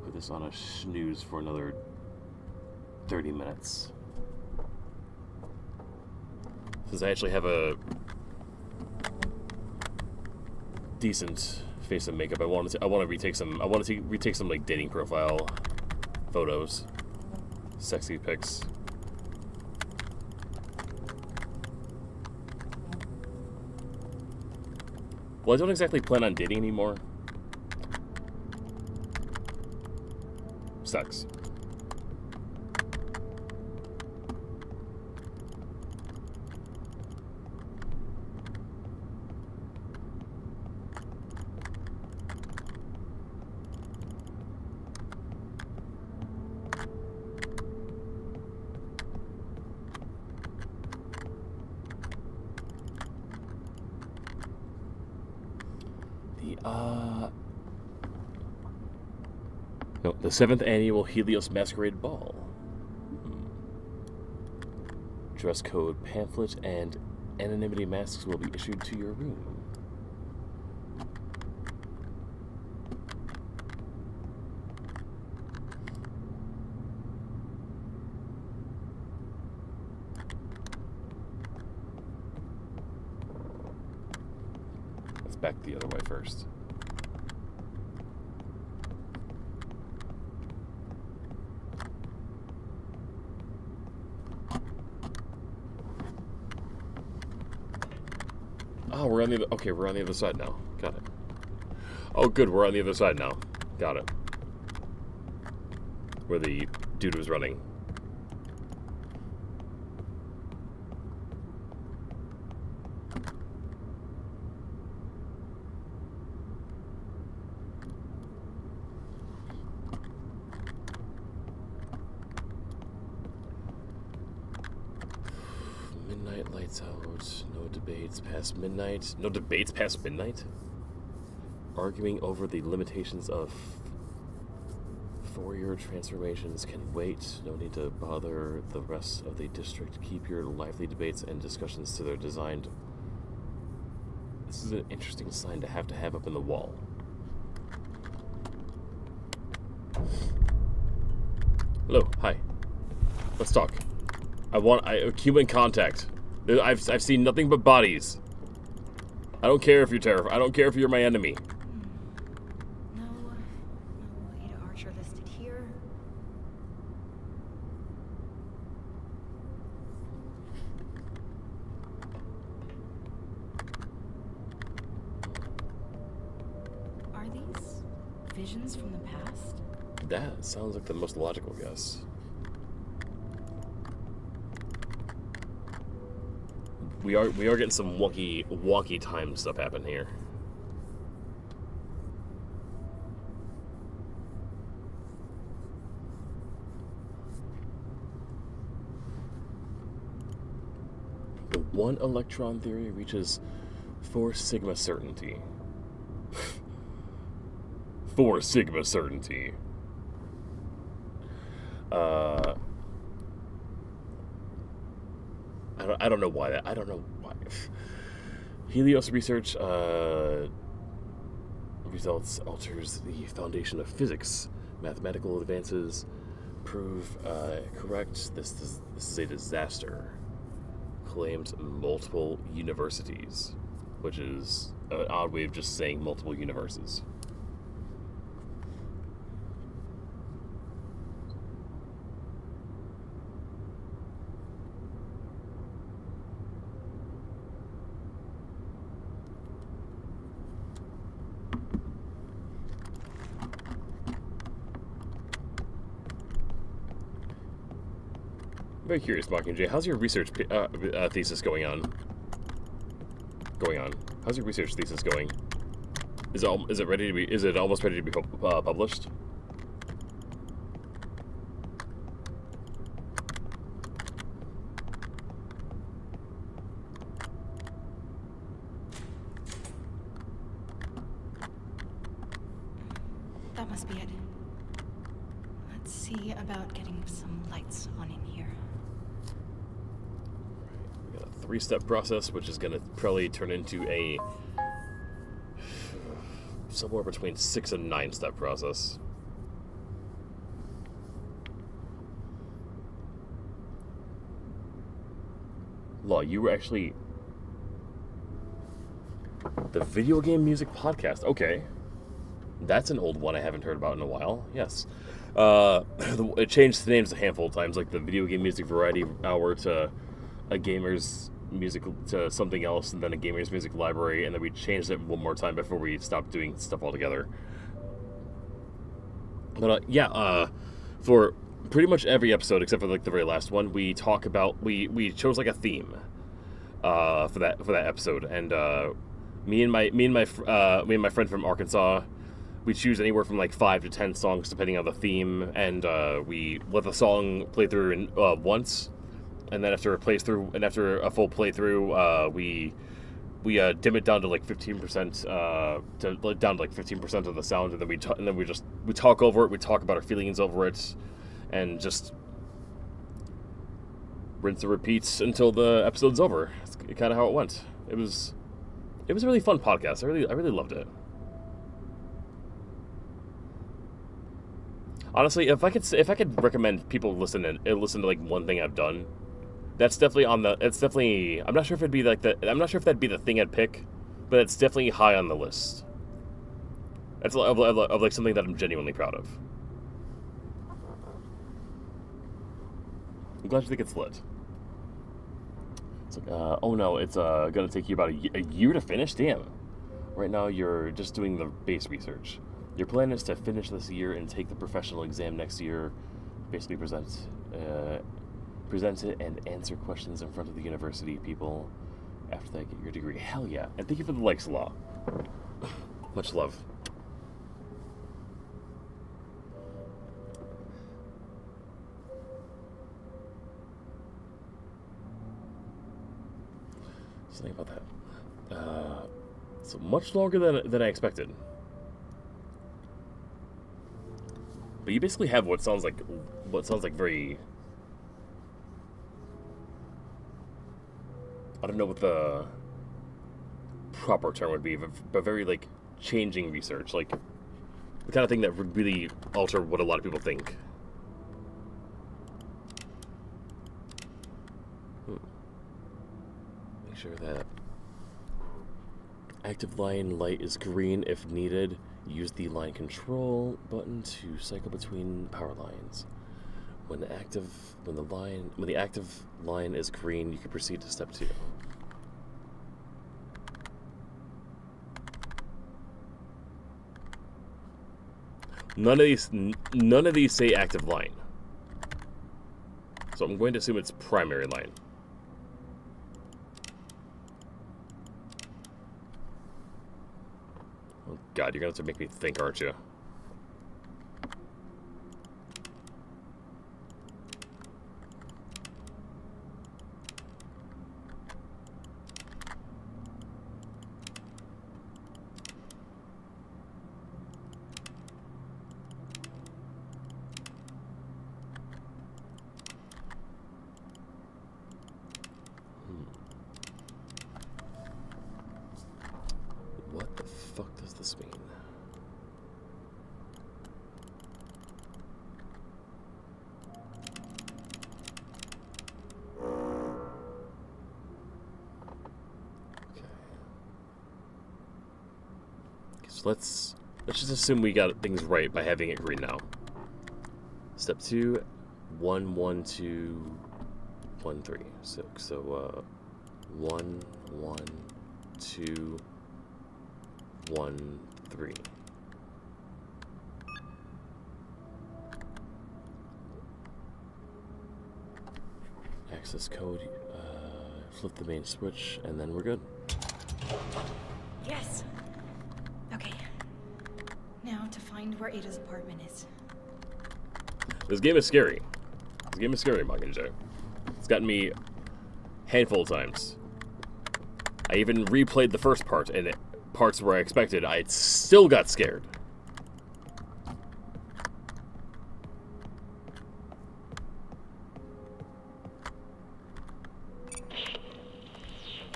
Put this on a snooze for another 30 minutes. Since I actually have a decent face and makeup, I want to retake some like dating profile photos, sexy pics. Well, I don't exactly plan on dating anymore. Sucks. No, the 7th annual Helios Masquerade Ball. Dress code pamphlet and anonymity masks will be issued to your room. back the other way first. Oh, we're on the other, okay, we're on the other side now. Got it. Oh, good, we're on the other side now. Got it. Where the dude was running. Midnight lights out. No debates past midnight. No debates past midnight? Arguing over the limitations of Fourier transformations can wait. No need to bother the rest of the district. Keep your lively debates and discussions to their designed. This is an interesting sign to have up in the wall. Hello, hi. Let's talk. I human contact. I've seen nothing but bodies. I don't care if you're terrified. I don't care if you're my enemy. No Ada Archer listed here. Are these visions from the past? That sounds like the most logical guess. We are getting some wonky time stuff happen here. The one electron theory reaches 4 sigma certainty. 4 sigma certainty. I don't know why that. I don't know why. Helios research results alters the foundation of physics. Mathematical advances prove correct. This is a disaster. Claims multiple universities, which is an odd way of just saying multiple universes. Very curious, Mockingjay. How's your research thesis going on? How's your research thesis going? Is it ready to be? Is it almost ready to be published? That must be it. Let's see about getting some lights on in here. We got a 3-step process, which is going to probably turn into a somewhere between 6 and 9-step process. Law, you were actually the video game music podcast. Okay. That's an old one I haven't heard about in a while. Yes. It changed the names a handful of times, like the Video Game Music Variety Hour to a Gamer's Music to something else, and then a Gamer's Music Library, and then we changed it one more time before we stopped doing stuff altogether. But for pretty much every episode except for like the very last one, we talk about we chose like a theme for that episode, and me and my friend from Arkansas. We choose anywhere from like 5 to 10 songs depending on the theme, and we let the song play through once, and then after a full playthrough, we dim it down to like 15%, down to like 15% of the sound, and then we talk over it. We talk about our feelings over it, and just rinse and repeat until the episode's over. That's kind of how it went. It was a really fun podcast. I really loved it. Honestly, if I could recommend people listen to like one thing I've done, that's definitely on the. It's definitely. I'm not sure if that'd be the thing I'd pick but it's definitely high on the list. That's of like something that I'm genuinely proud of. I'm glad you think it's lit. It's like, oh no, it's gonna take you about a year to finish? Damn. Right now you're just doing the base research. Your plan is to finish this year and take the professional exam next year. Basically present it and answer questions in front of the university people after they get your degree. Hell yeah. And thank you for the likes a lot. Much love. Something about that. So much longer than I expected. But you basically have what sounds like very, I don't know what the proper term would be, but very like changing research, like the kind of thing that would really alter what a lot of people think. Make sure that active line light is green if needed. Use the line control button to cycle between power lines. When the active line is green, you can proceed to step 2. None of these say active line. So I'm going to assume it's primary line. Oh God, you're gonna have to make me think, aren't you? What the fuck does this mean? Okay. So let's just assume we got things right by having it green now. Step 2, 1, 1, 2, 1, 3. So 1, 1, 2, 1, 3. Access code, flip the main switch, and then we're good. Yes. Okay. Now to find where Ada's apartment is. This game is scary. This game is scary, Mockingjay. It's gotten me a handful of times. I even replayed the first part, and parts where I expected, I still got scared.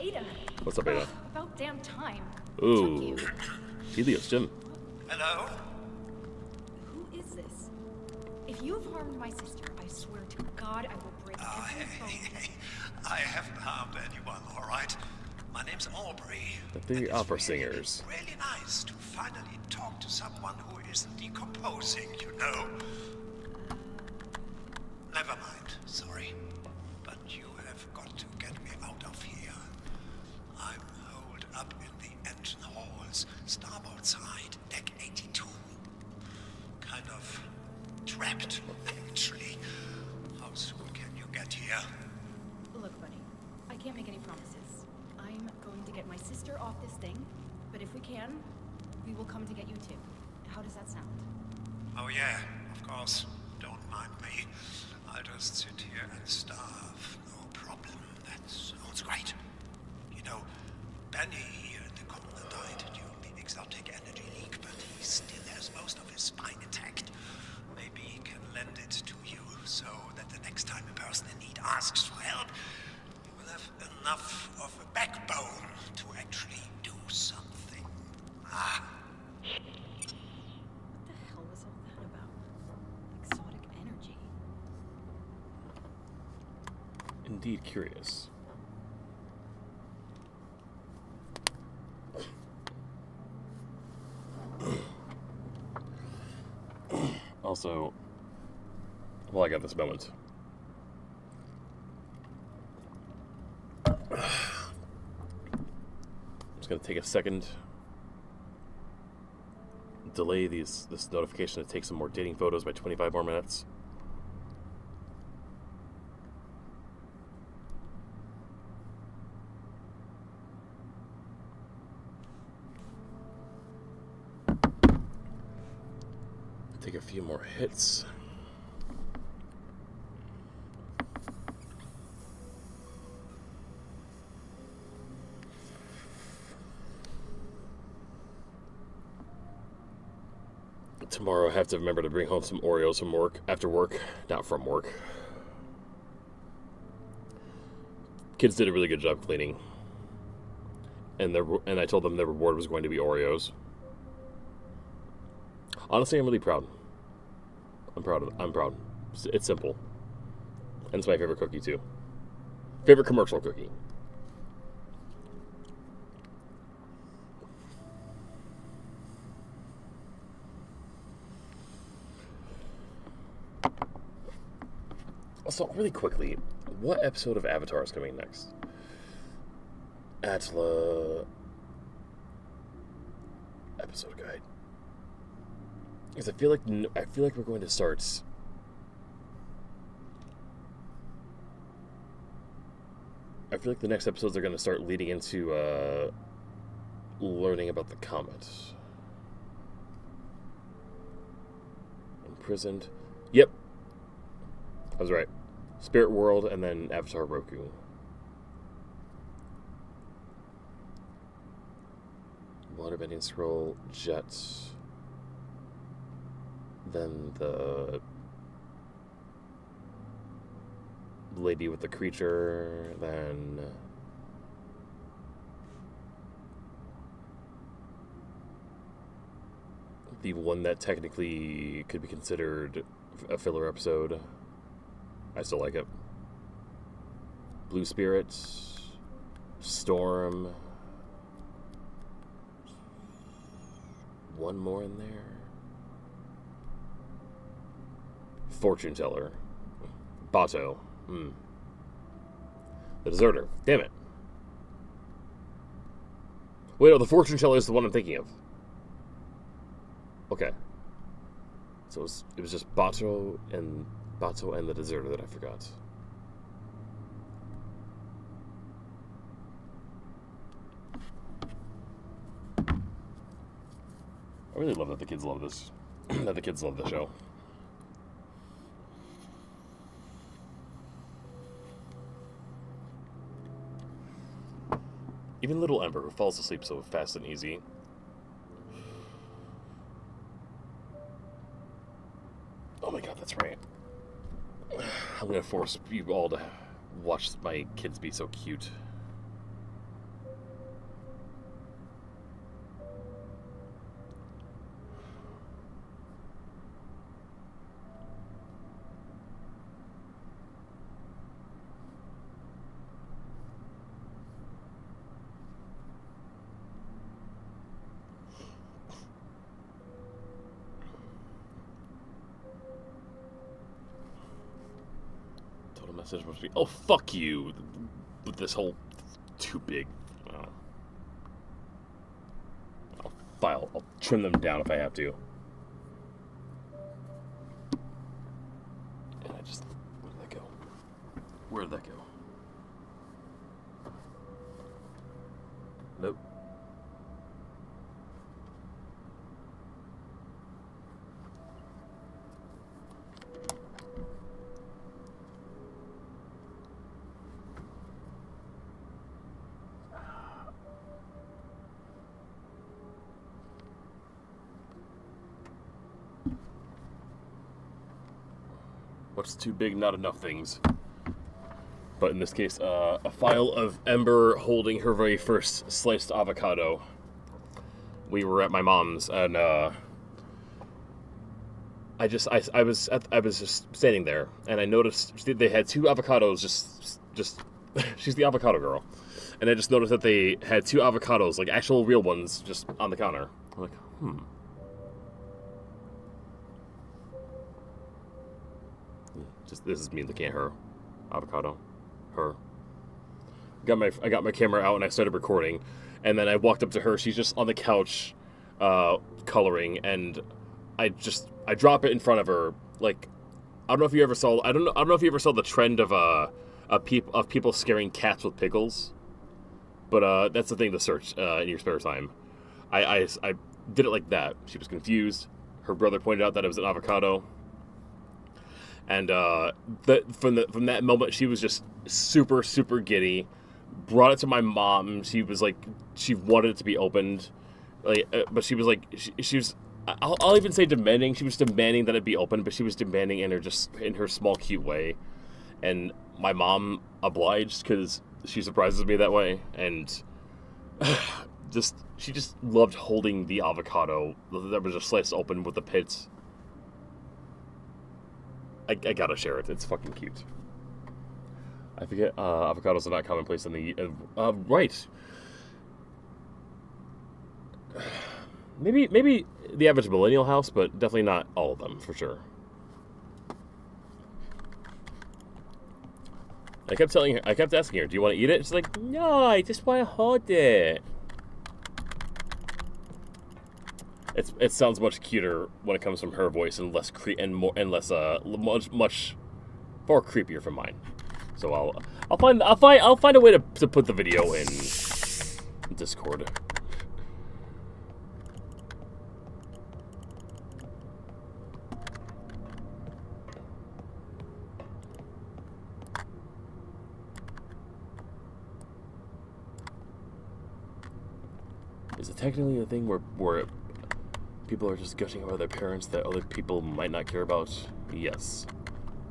Ada. What's up, Ada? About damn time. Ooh. Helios, Jim. Hello? Who is this? If you have harmed my sister, I swear to God I will break every bone. I haven't harmed anyone, all right? My name's Aubrey. The three opera singers. Really nice to finally talk to someone who isn't decomposing, you know? Never mind, sorry. But you have got to get me out of here. I'm holed up in the engine halls, starboard side, deck 82. Kind of trapped, actually. How soon can you get here? Look, buddy, I can't make any promises. I'm going to get my sister off this thing, but if we can, we will come to get you too. How does that sound? Oh yeah, of course. Don't mind me. I'll just sit here and starve. No problem. That sounds great. You know, Benny here in the corner died during the exotic energy leak, but he still has most of his spine intact. Maybe he can lend it to you so that the next time a person in need asks for help, you will have enough of a backbone to actually do something. Ah. What the hell was all that about? Exotic energy. Indeed curious. Also, well, I got this moment. I'm just gonna take a second, delay this notification to take some more dating photos by 25 more minutes. Take a few more hits. Tomorrow I have to remember to bring home some Oreos from work, after work, not from work. Kids did a really good job cleaning. And I told them their reward was going to be Oreos. Honestly, I'm really proud. I'm proud. It's simple. And it's my favorite cookie, too. Favorite commercial cookie. So, really quickly, what episode of Avatar is coming next? Atla... episode guide. Because I feel like we're going to start. I feel like the next episodes are going to start leading into learning about the comet. Imprisoned. Yep. I was right. Spirit World and then Avatar Roku. Waterbending Scroll, Jets. Then the lady with the creature, then the one that technically could be considered a filler episode. I still like it. Blue Spirits, Storm, one more in there. Fortune Teller. Bato. The Deserter. Damn it. Wait, no, the Fortune Teller is the one I'm thinking of. Okay. So it was just Bato and the Deserter that I forgot. I really love that the kids love this. That the kids love the show. Even little Ember, who falls asleep so fast and easy. Oh my god, that's right. I'm gonna force you all to watch my kids be so cute. Message must be, oh fuck you, with this whole too big. I'll trim them down if I have to. And where did that go? Where did that go? Nope. What's too big? Not enough things. But in this case, a file of Ember holding her very first sliced avocado. We were at my mom's, and I was just standing there, and I noticed they had two avocados. Just she's the avocado girl, and I just noticed that they had two avocados, like actual real ones, just on the counter. I'm like, Just this is me looking at her. Avocado. Her. I got my camera out and I started recording, and then I walked up to her. She's just on the couch, coloring, and I drop it in front of her. Like, I don't know if you ever saw. I don't know if you ever saw the trend of people scaring cats with pickles, but that's the thing to search in your spare time. I did it like that. She was confused. Her brother pointed out that it was an avocado, and from that moment she was just super giddy. Brought it to my mom. She was like, she wanted it to be opened, like, but she was like, she was. I'll even say demanding. She was demanding that it be opened, but she was demanding in her small cute way, and my mom obliged because she surprises me that way, and she just loved holding the avocado that was just sliced open with the pits. I gotta share it. It's fucking cute. I forget, avocados are not commonplace in the, right. Maybe the average millennial house, but definitely not all of them, for sure. I kept asking her, do you want to eat it? She's like, no, I just want to hold it. It sounds much cuter when it comes from her voice and much more creepier from mine. So I'll find a way to put the video in Discord. Is it technically a thing where people are just gushing about their parents that other people might not care about? Yes.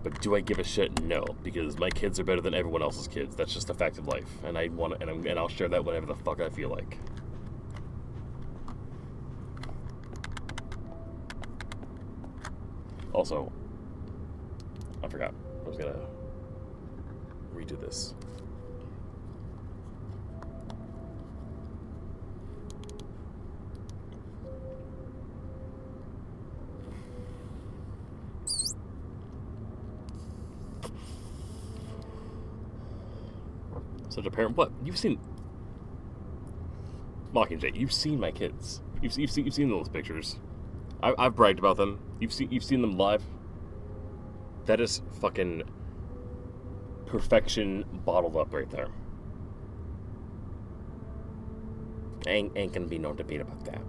But do I give a shit? No, because my kids are better than everyone else's kids. That's just a fact of life, and I'll share that whenever the fuck I feel like. Also, I forgot. I was gonna redo this. Such a parent. What? You've seen Mockingjay. You've seen my kids. You've seen those pictures. I've bragged about them. You've seen them live. That is fucking perfection bottled up right there. Ain't gonna be no debate about that.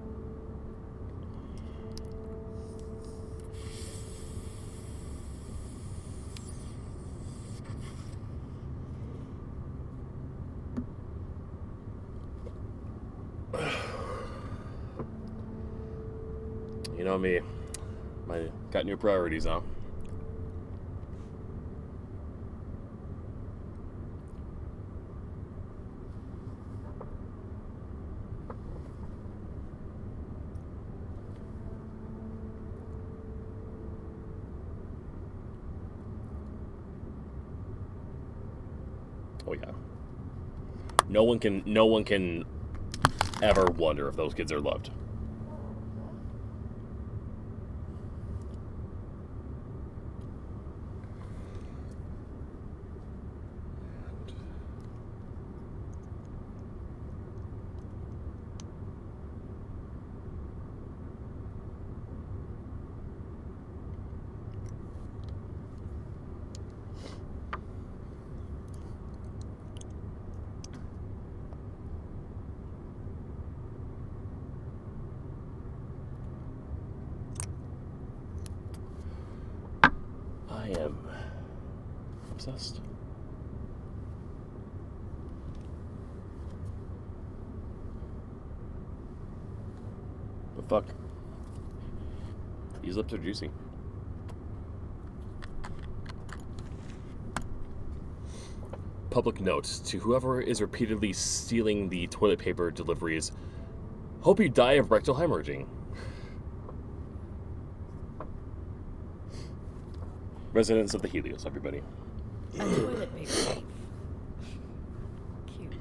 You know me, I got new priorities now. Oh yeah. No one can ever wonder if those kids are loved. I am obsessed. The fuck? These lips are juicy. Public note to whoever is repeatedly stealing the toilet paper deliveries. Hope you die of rectal hemorrhaging. Residents of the Helios, everybody. A toilet paper thief. Cute.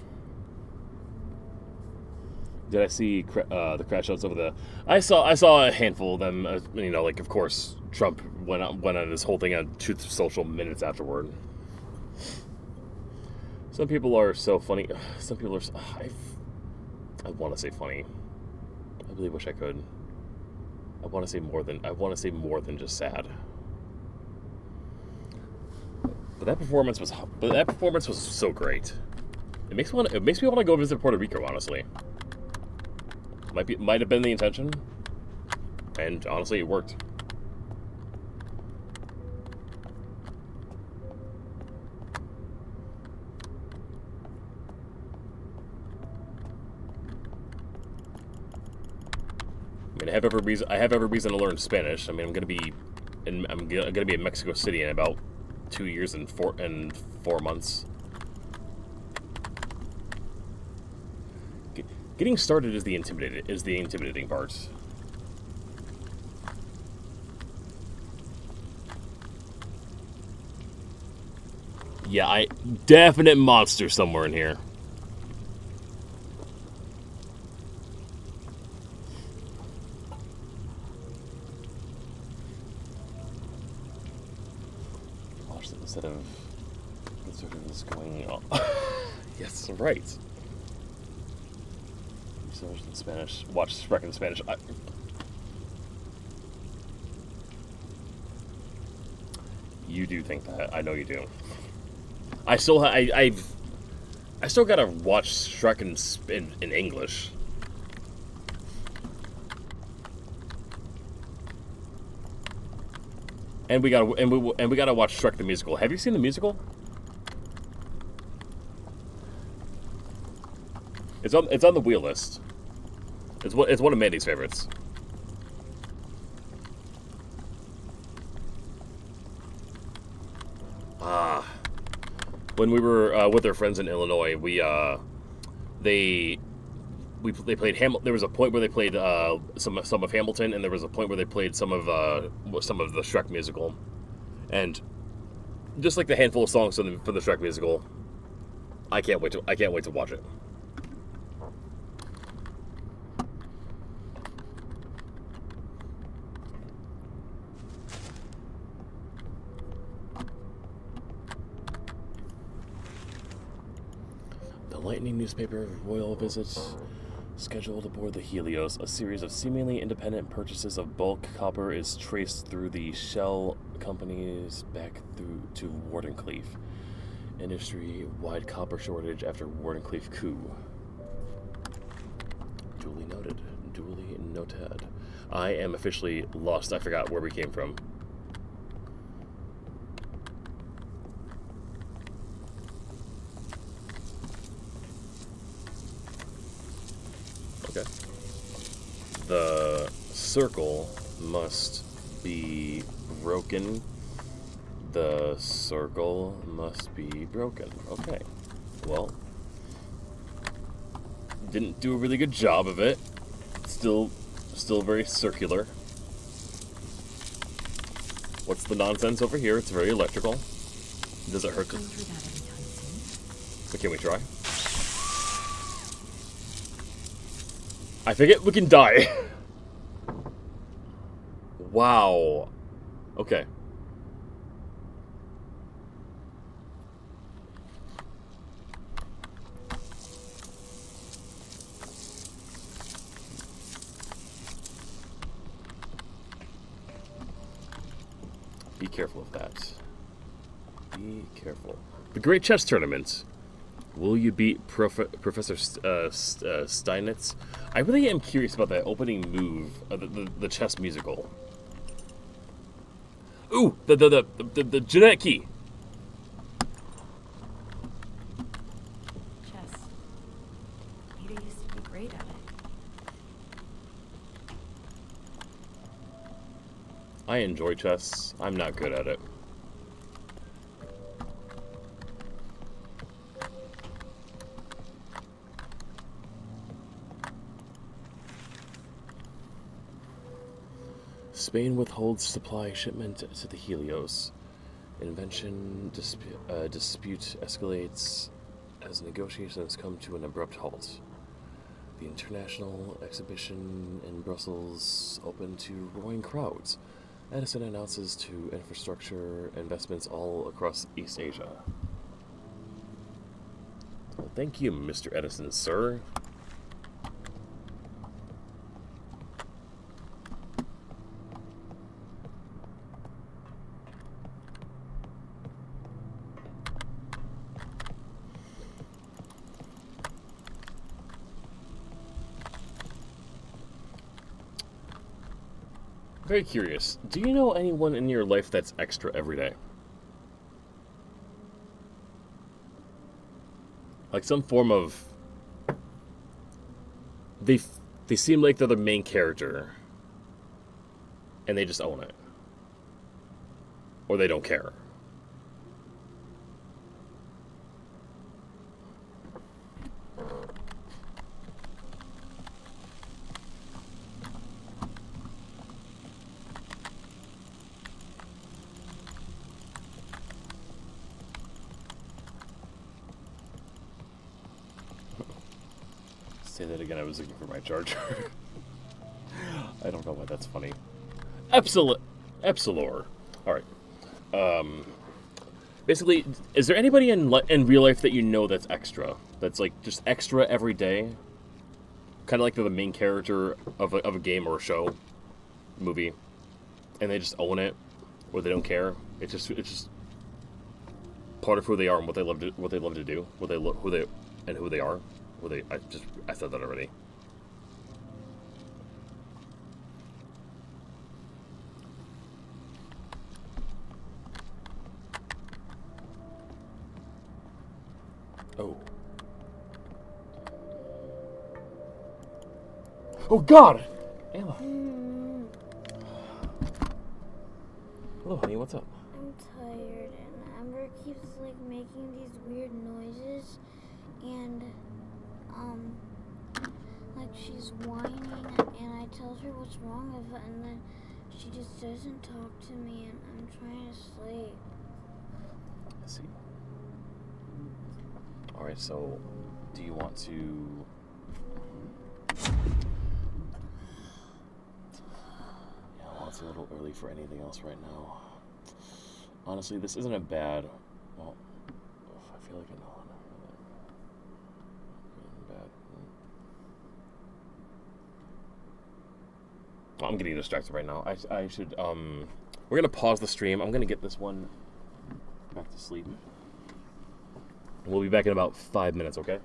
Did I see the crash outs over the? I saw a handful of them. Like of course Trump went on this whole thing on Truth Social minutes afterward. Some people are so funny. Some people are. I want to say funny. I really wish I could. I want to say more than just sad. But that performance was so great. It makes me want to go visit Puerto Rico. Honestly, might have been the intention, and honestly, it worked. I mean, I have every reason to learn Spanish. I mean, I'm gonna be in Mexico City in about 2 years and 4 months. Getting started is the intimidating part. Yeah, definite monster somewhere in here. Watch it instead of this going on. Yes, right. So much in Spanish. Watch Shrek in Spanish. You do think that. I know you do. I still gotta watch Shrek in English. And we gotta watch Shrek the musical. Have you seen the musical? It's on the wheel list. It's one of Mandy's favorites. When we were with our friends in Illinois, they played Hamilton. There was a point where they played some of Hamilton, and there was a point where they played some of the Shrek musical, and just like the handful of songs from the Shrek musical, I can't wait to watch it. Lightning newspaper royal visits scheduled aboard the Helios. A series of seemingly independent purchases of bulk copper is traced through the shell companies back through to Wardenclyffe. Industry-wide copper shortage after Wardenclyffe coup. Duly noted. Duly noted. I am officially lost. I forgot where we came from. Okay. The circle must be broken. The circle must be broken. Okay. Well, didn't do a really good job of it. Still very circular. What's the nonsense over here? It's very electrical. Does it hurt to... But can we try? I forget we can die. Wow. Okay. Be careful of that. Be careful. The Great Chess Tournament. Will you beat Professor Steinitz? I really am curious about that opening move of the chess musical. Ooh, the genetic key. Chess. Ada used to be great at it. I enjoy chess. I'm not good at it. Spain withholds supply shipment to the Helios. Invention dispute escalates as negotiations come to an abrupt halt. The international exhibition in Brussels open to roaring crowds. Edison announces to infrastructure investments all across East Asia. Well, thank you, Mr. Edison, sir. Very curious. Do you know anyone in your life that's extra every day? Like some form of... They seem like they're the main character. And they just own it. Or they don't care. Say that again, I was looking for my charger. I don't know why that's funny. Epsilor. Alright. Basically, is there anybody in real life that you know that's extra? That's like just extra every day? Kind of like they're the main character of a game or a show, movie, and they just own it, or they don't care. It's just part of who they are and what they love to do, who they are. I said that already. Oh. Oh God! Emma. Hello, honey. What's up? I'm tired, and Amber keeps like making these weird noises, and like she's whining, and I tell her what's wrong with it, and then she just doesn't talk to me, and I'm trying to sleep. I see. All right. So, do you want to? Yeah, well, it's a little early for anything else right now. Honestly, this isn't a bad. Well, I feel like I know. Bad. Well, I'm getting distracted right now. I should. We're gonna pause the stream. I'm gonna get this one back to sleep. We'll be back in about 5 minutes. Okay.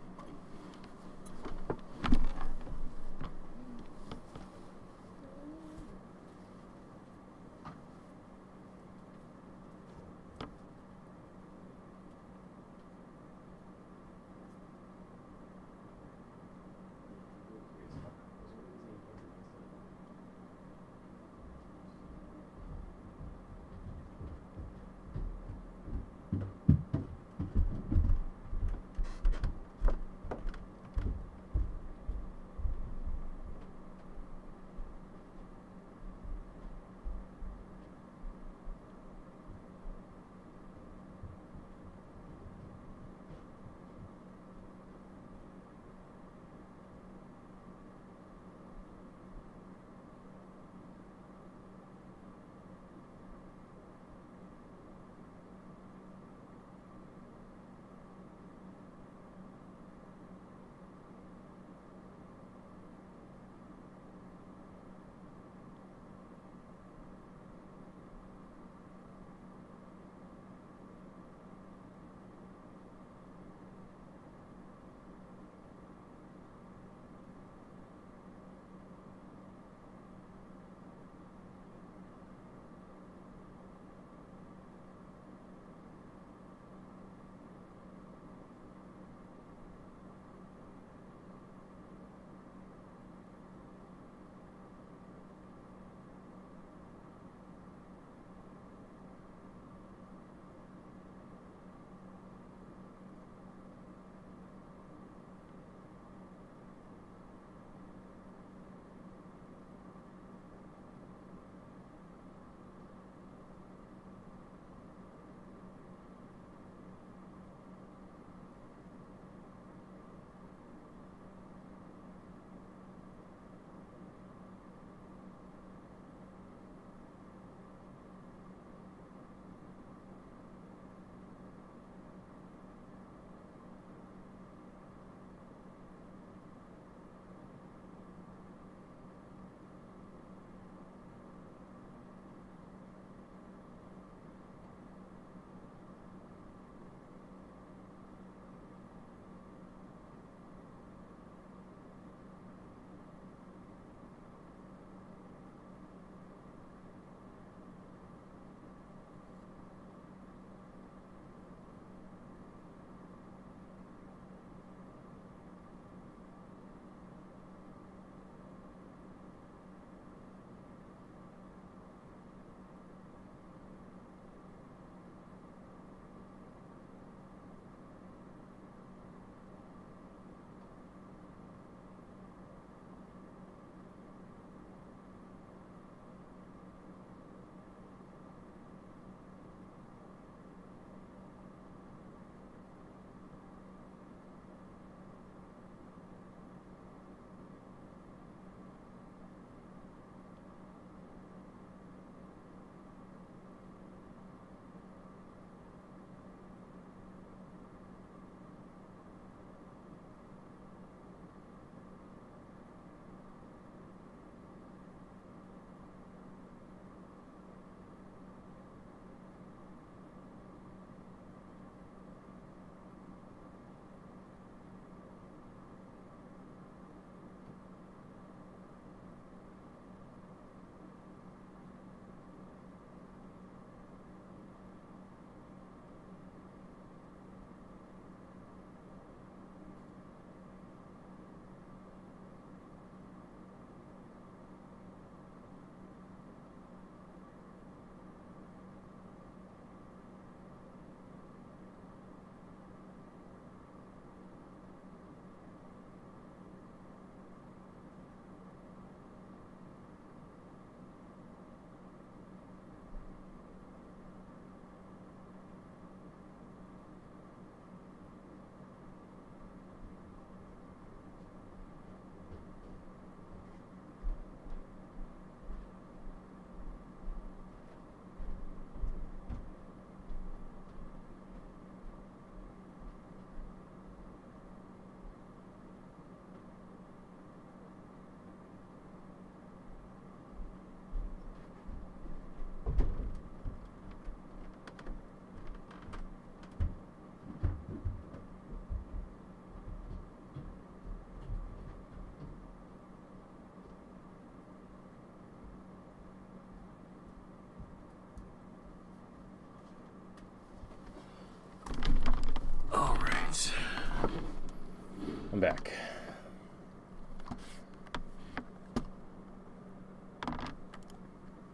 I'm back.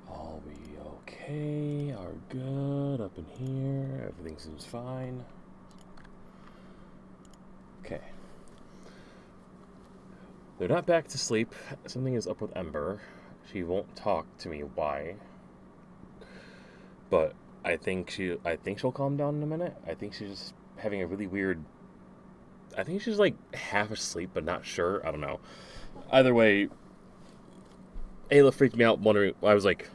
All be okay, are good up in here. Everything seems fine. Okay. They're not back to sleep. Something is up with Ember. She won't talk to me why. But I think she'll calm down in a minute. I think she's just having a really weird... I think she's like half asleep but not sure. I don't know. Either way, Ayla freaked me out wondering... I was like,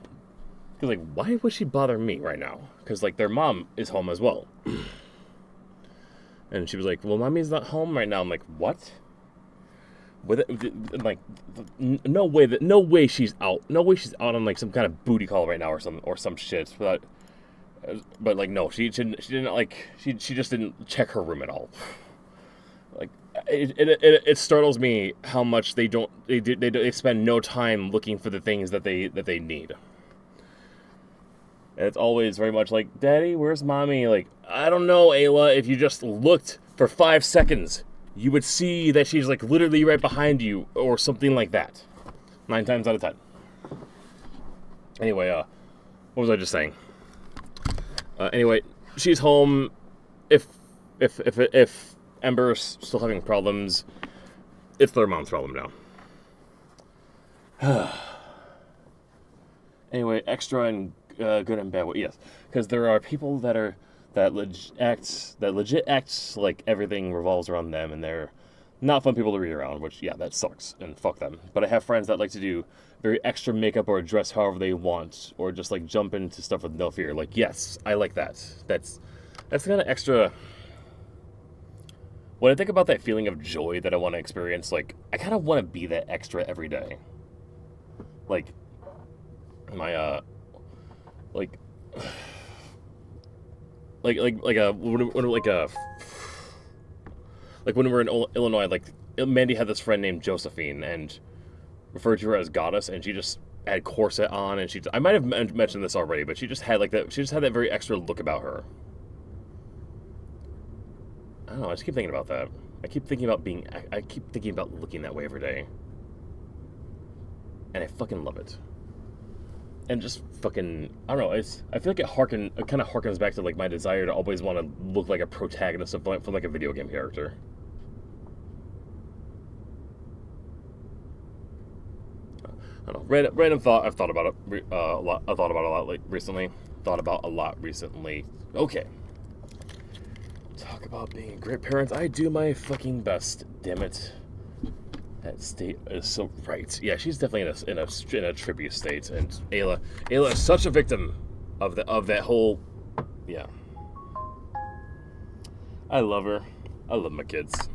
why would she bother me right now? Because like their mom is home as well. And she was like, well, mommy's not home right now. I'm like, what? Like, no way she's out. No way she's out on like some kind of booty call right now or some shit. But like no, she didn't like she just didn't check her room at all. Like it startles me how much they spend no time looking for the things that they need. And it's always very much like, Daddy, where's Mommy? Like, I don't know, Ayla. If you just looked for 5 seconds, you would see that she's like literally right behind you or something like that. 9 times out of 10. Anyway, what was I just saying? Anyway, she's home. If Ember's still having problems, it's their mom's problem now. Anyway, extra and good and bad. Yes, because there are people that legit acts like everything revolves around them, and they're not fun people to be around. Which, yeah, that sucks, and fuck them. But I have friends that like to do very extra makeup or dress however they want, or just like jump into stuff with no fear. Like, yes, I like that. That's kind of extra. When I think about that feeling of joy that I want to experience, like I kind of want to be that extra every day. Like my like when we were in Illinois, like Mandy had this friend named Josephine and referred to her as Goddess, and she just had corset on, and I might have mentioned this already, but she just had like that. She just had that very extra look about her. I don't know. I just keep thinking about that. I keep thinking about looking that way every day, and I fucking love it. And just fucking, I don't know, I feel like it kind of harkens back to like my desire to always want to look like a protagonist from like a video game character. I don't know, random thought. I've thought about it a lot. I thought about it a lot recently. Okay. Talk about being a great parent. I do my fucking best. Damn it. That state is so right. Yeah, she's definitely in a trippy state, and Ayla is such a victim of that whole. Yeah. I love her. I love my kids.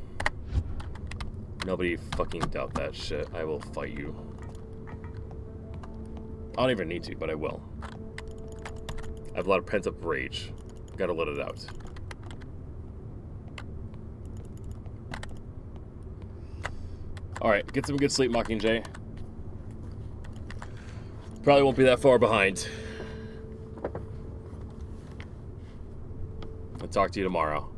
Nobody fucking doubt that shit. I will fight you. I don't even need to, but I will. I have a lot of pent-up rage. Gotta let it out. Alright, get some good sleep, Mockingjay. Probably won't be that far behind. I'll talk to you tomorrow.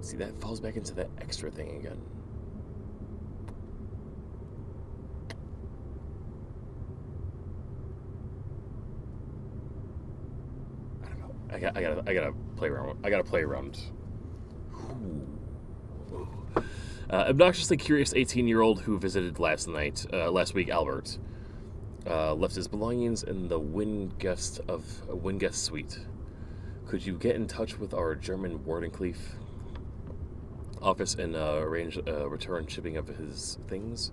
See, that falls back into that extra thing again. I gotta play around. I gotta play around. Obnoxiously curious 18-year-old who visited last week, Albert, left his belongings in the Wingest suite. Could you get in touch with our German Wardenclyffe office and arrange return shipping of his things?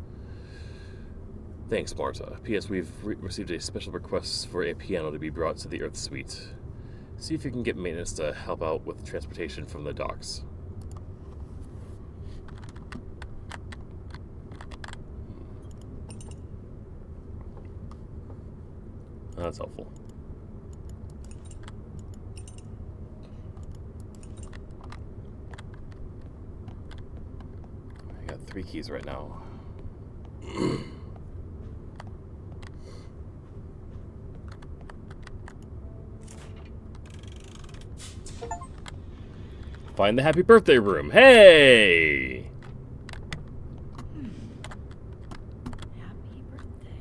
Thanks, Marta. P.S. We've received a special request for a piano to be brought to the Earth Suite. See if you can get maintenance to help out with transportation from the docks. That's helpful. I got 3 keys right now. Find the happy birthday room. Hey! Happy birthday.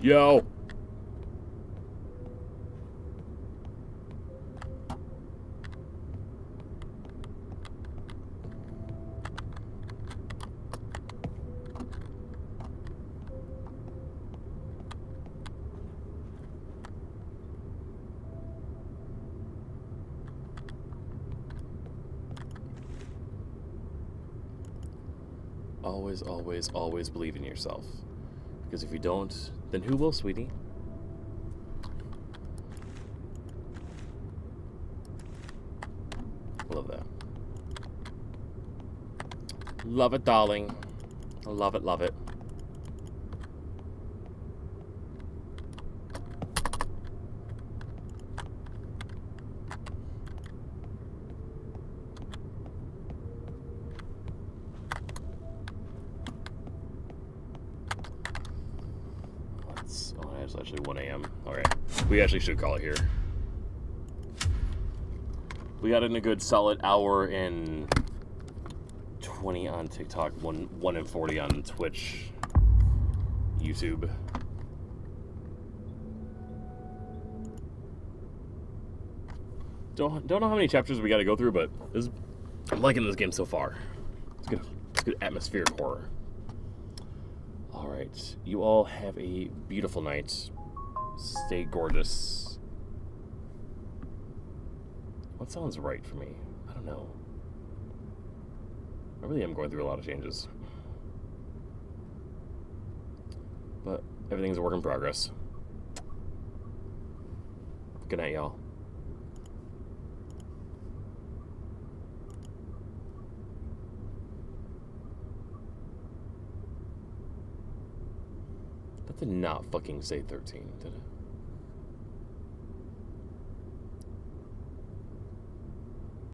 Yo! Always, always, always believe in yourself. Because if you don't, then who will, sweetie? Love that. Love it, darling. Love it, love it. Oh, it's actually 1 a.m. Alright. We actually should call it here. We got in a good solid hour and 20 on TikTok, 1 and 40 on Twitch, YouTube. Don't know how many chapters we got to go through, but I'm liking this game so far. It's good atmospheric horror. Alright, you all have a beautiful night. Stay gorgeous. What sounds right for me? I don't know. I really am going through a lot of changes. But everything's a work in progress. Good night, y'all. That did not fucking say 13, did it?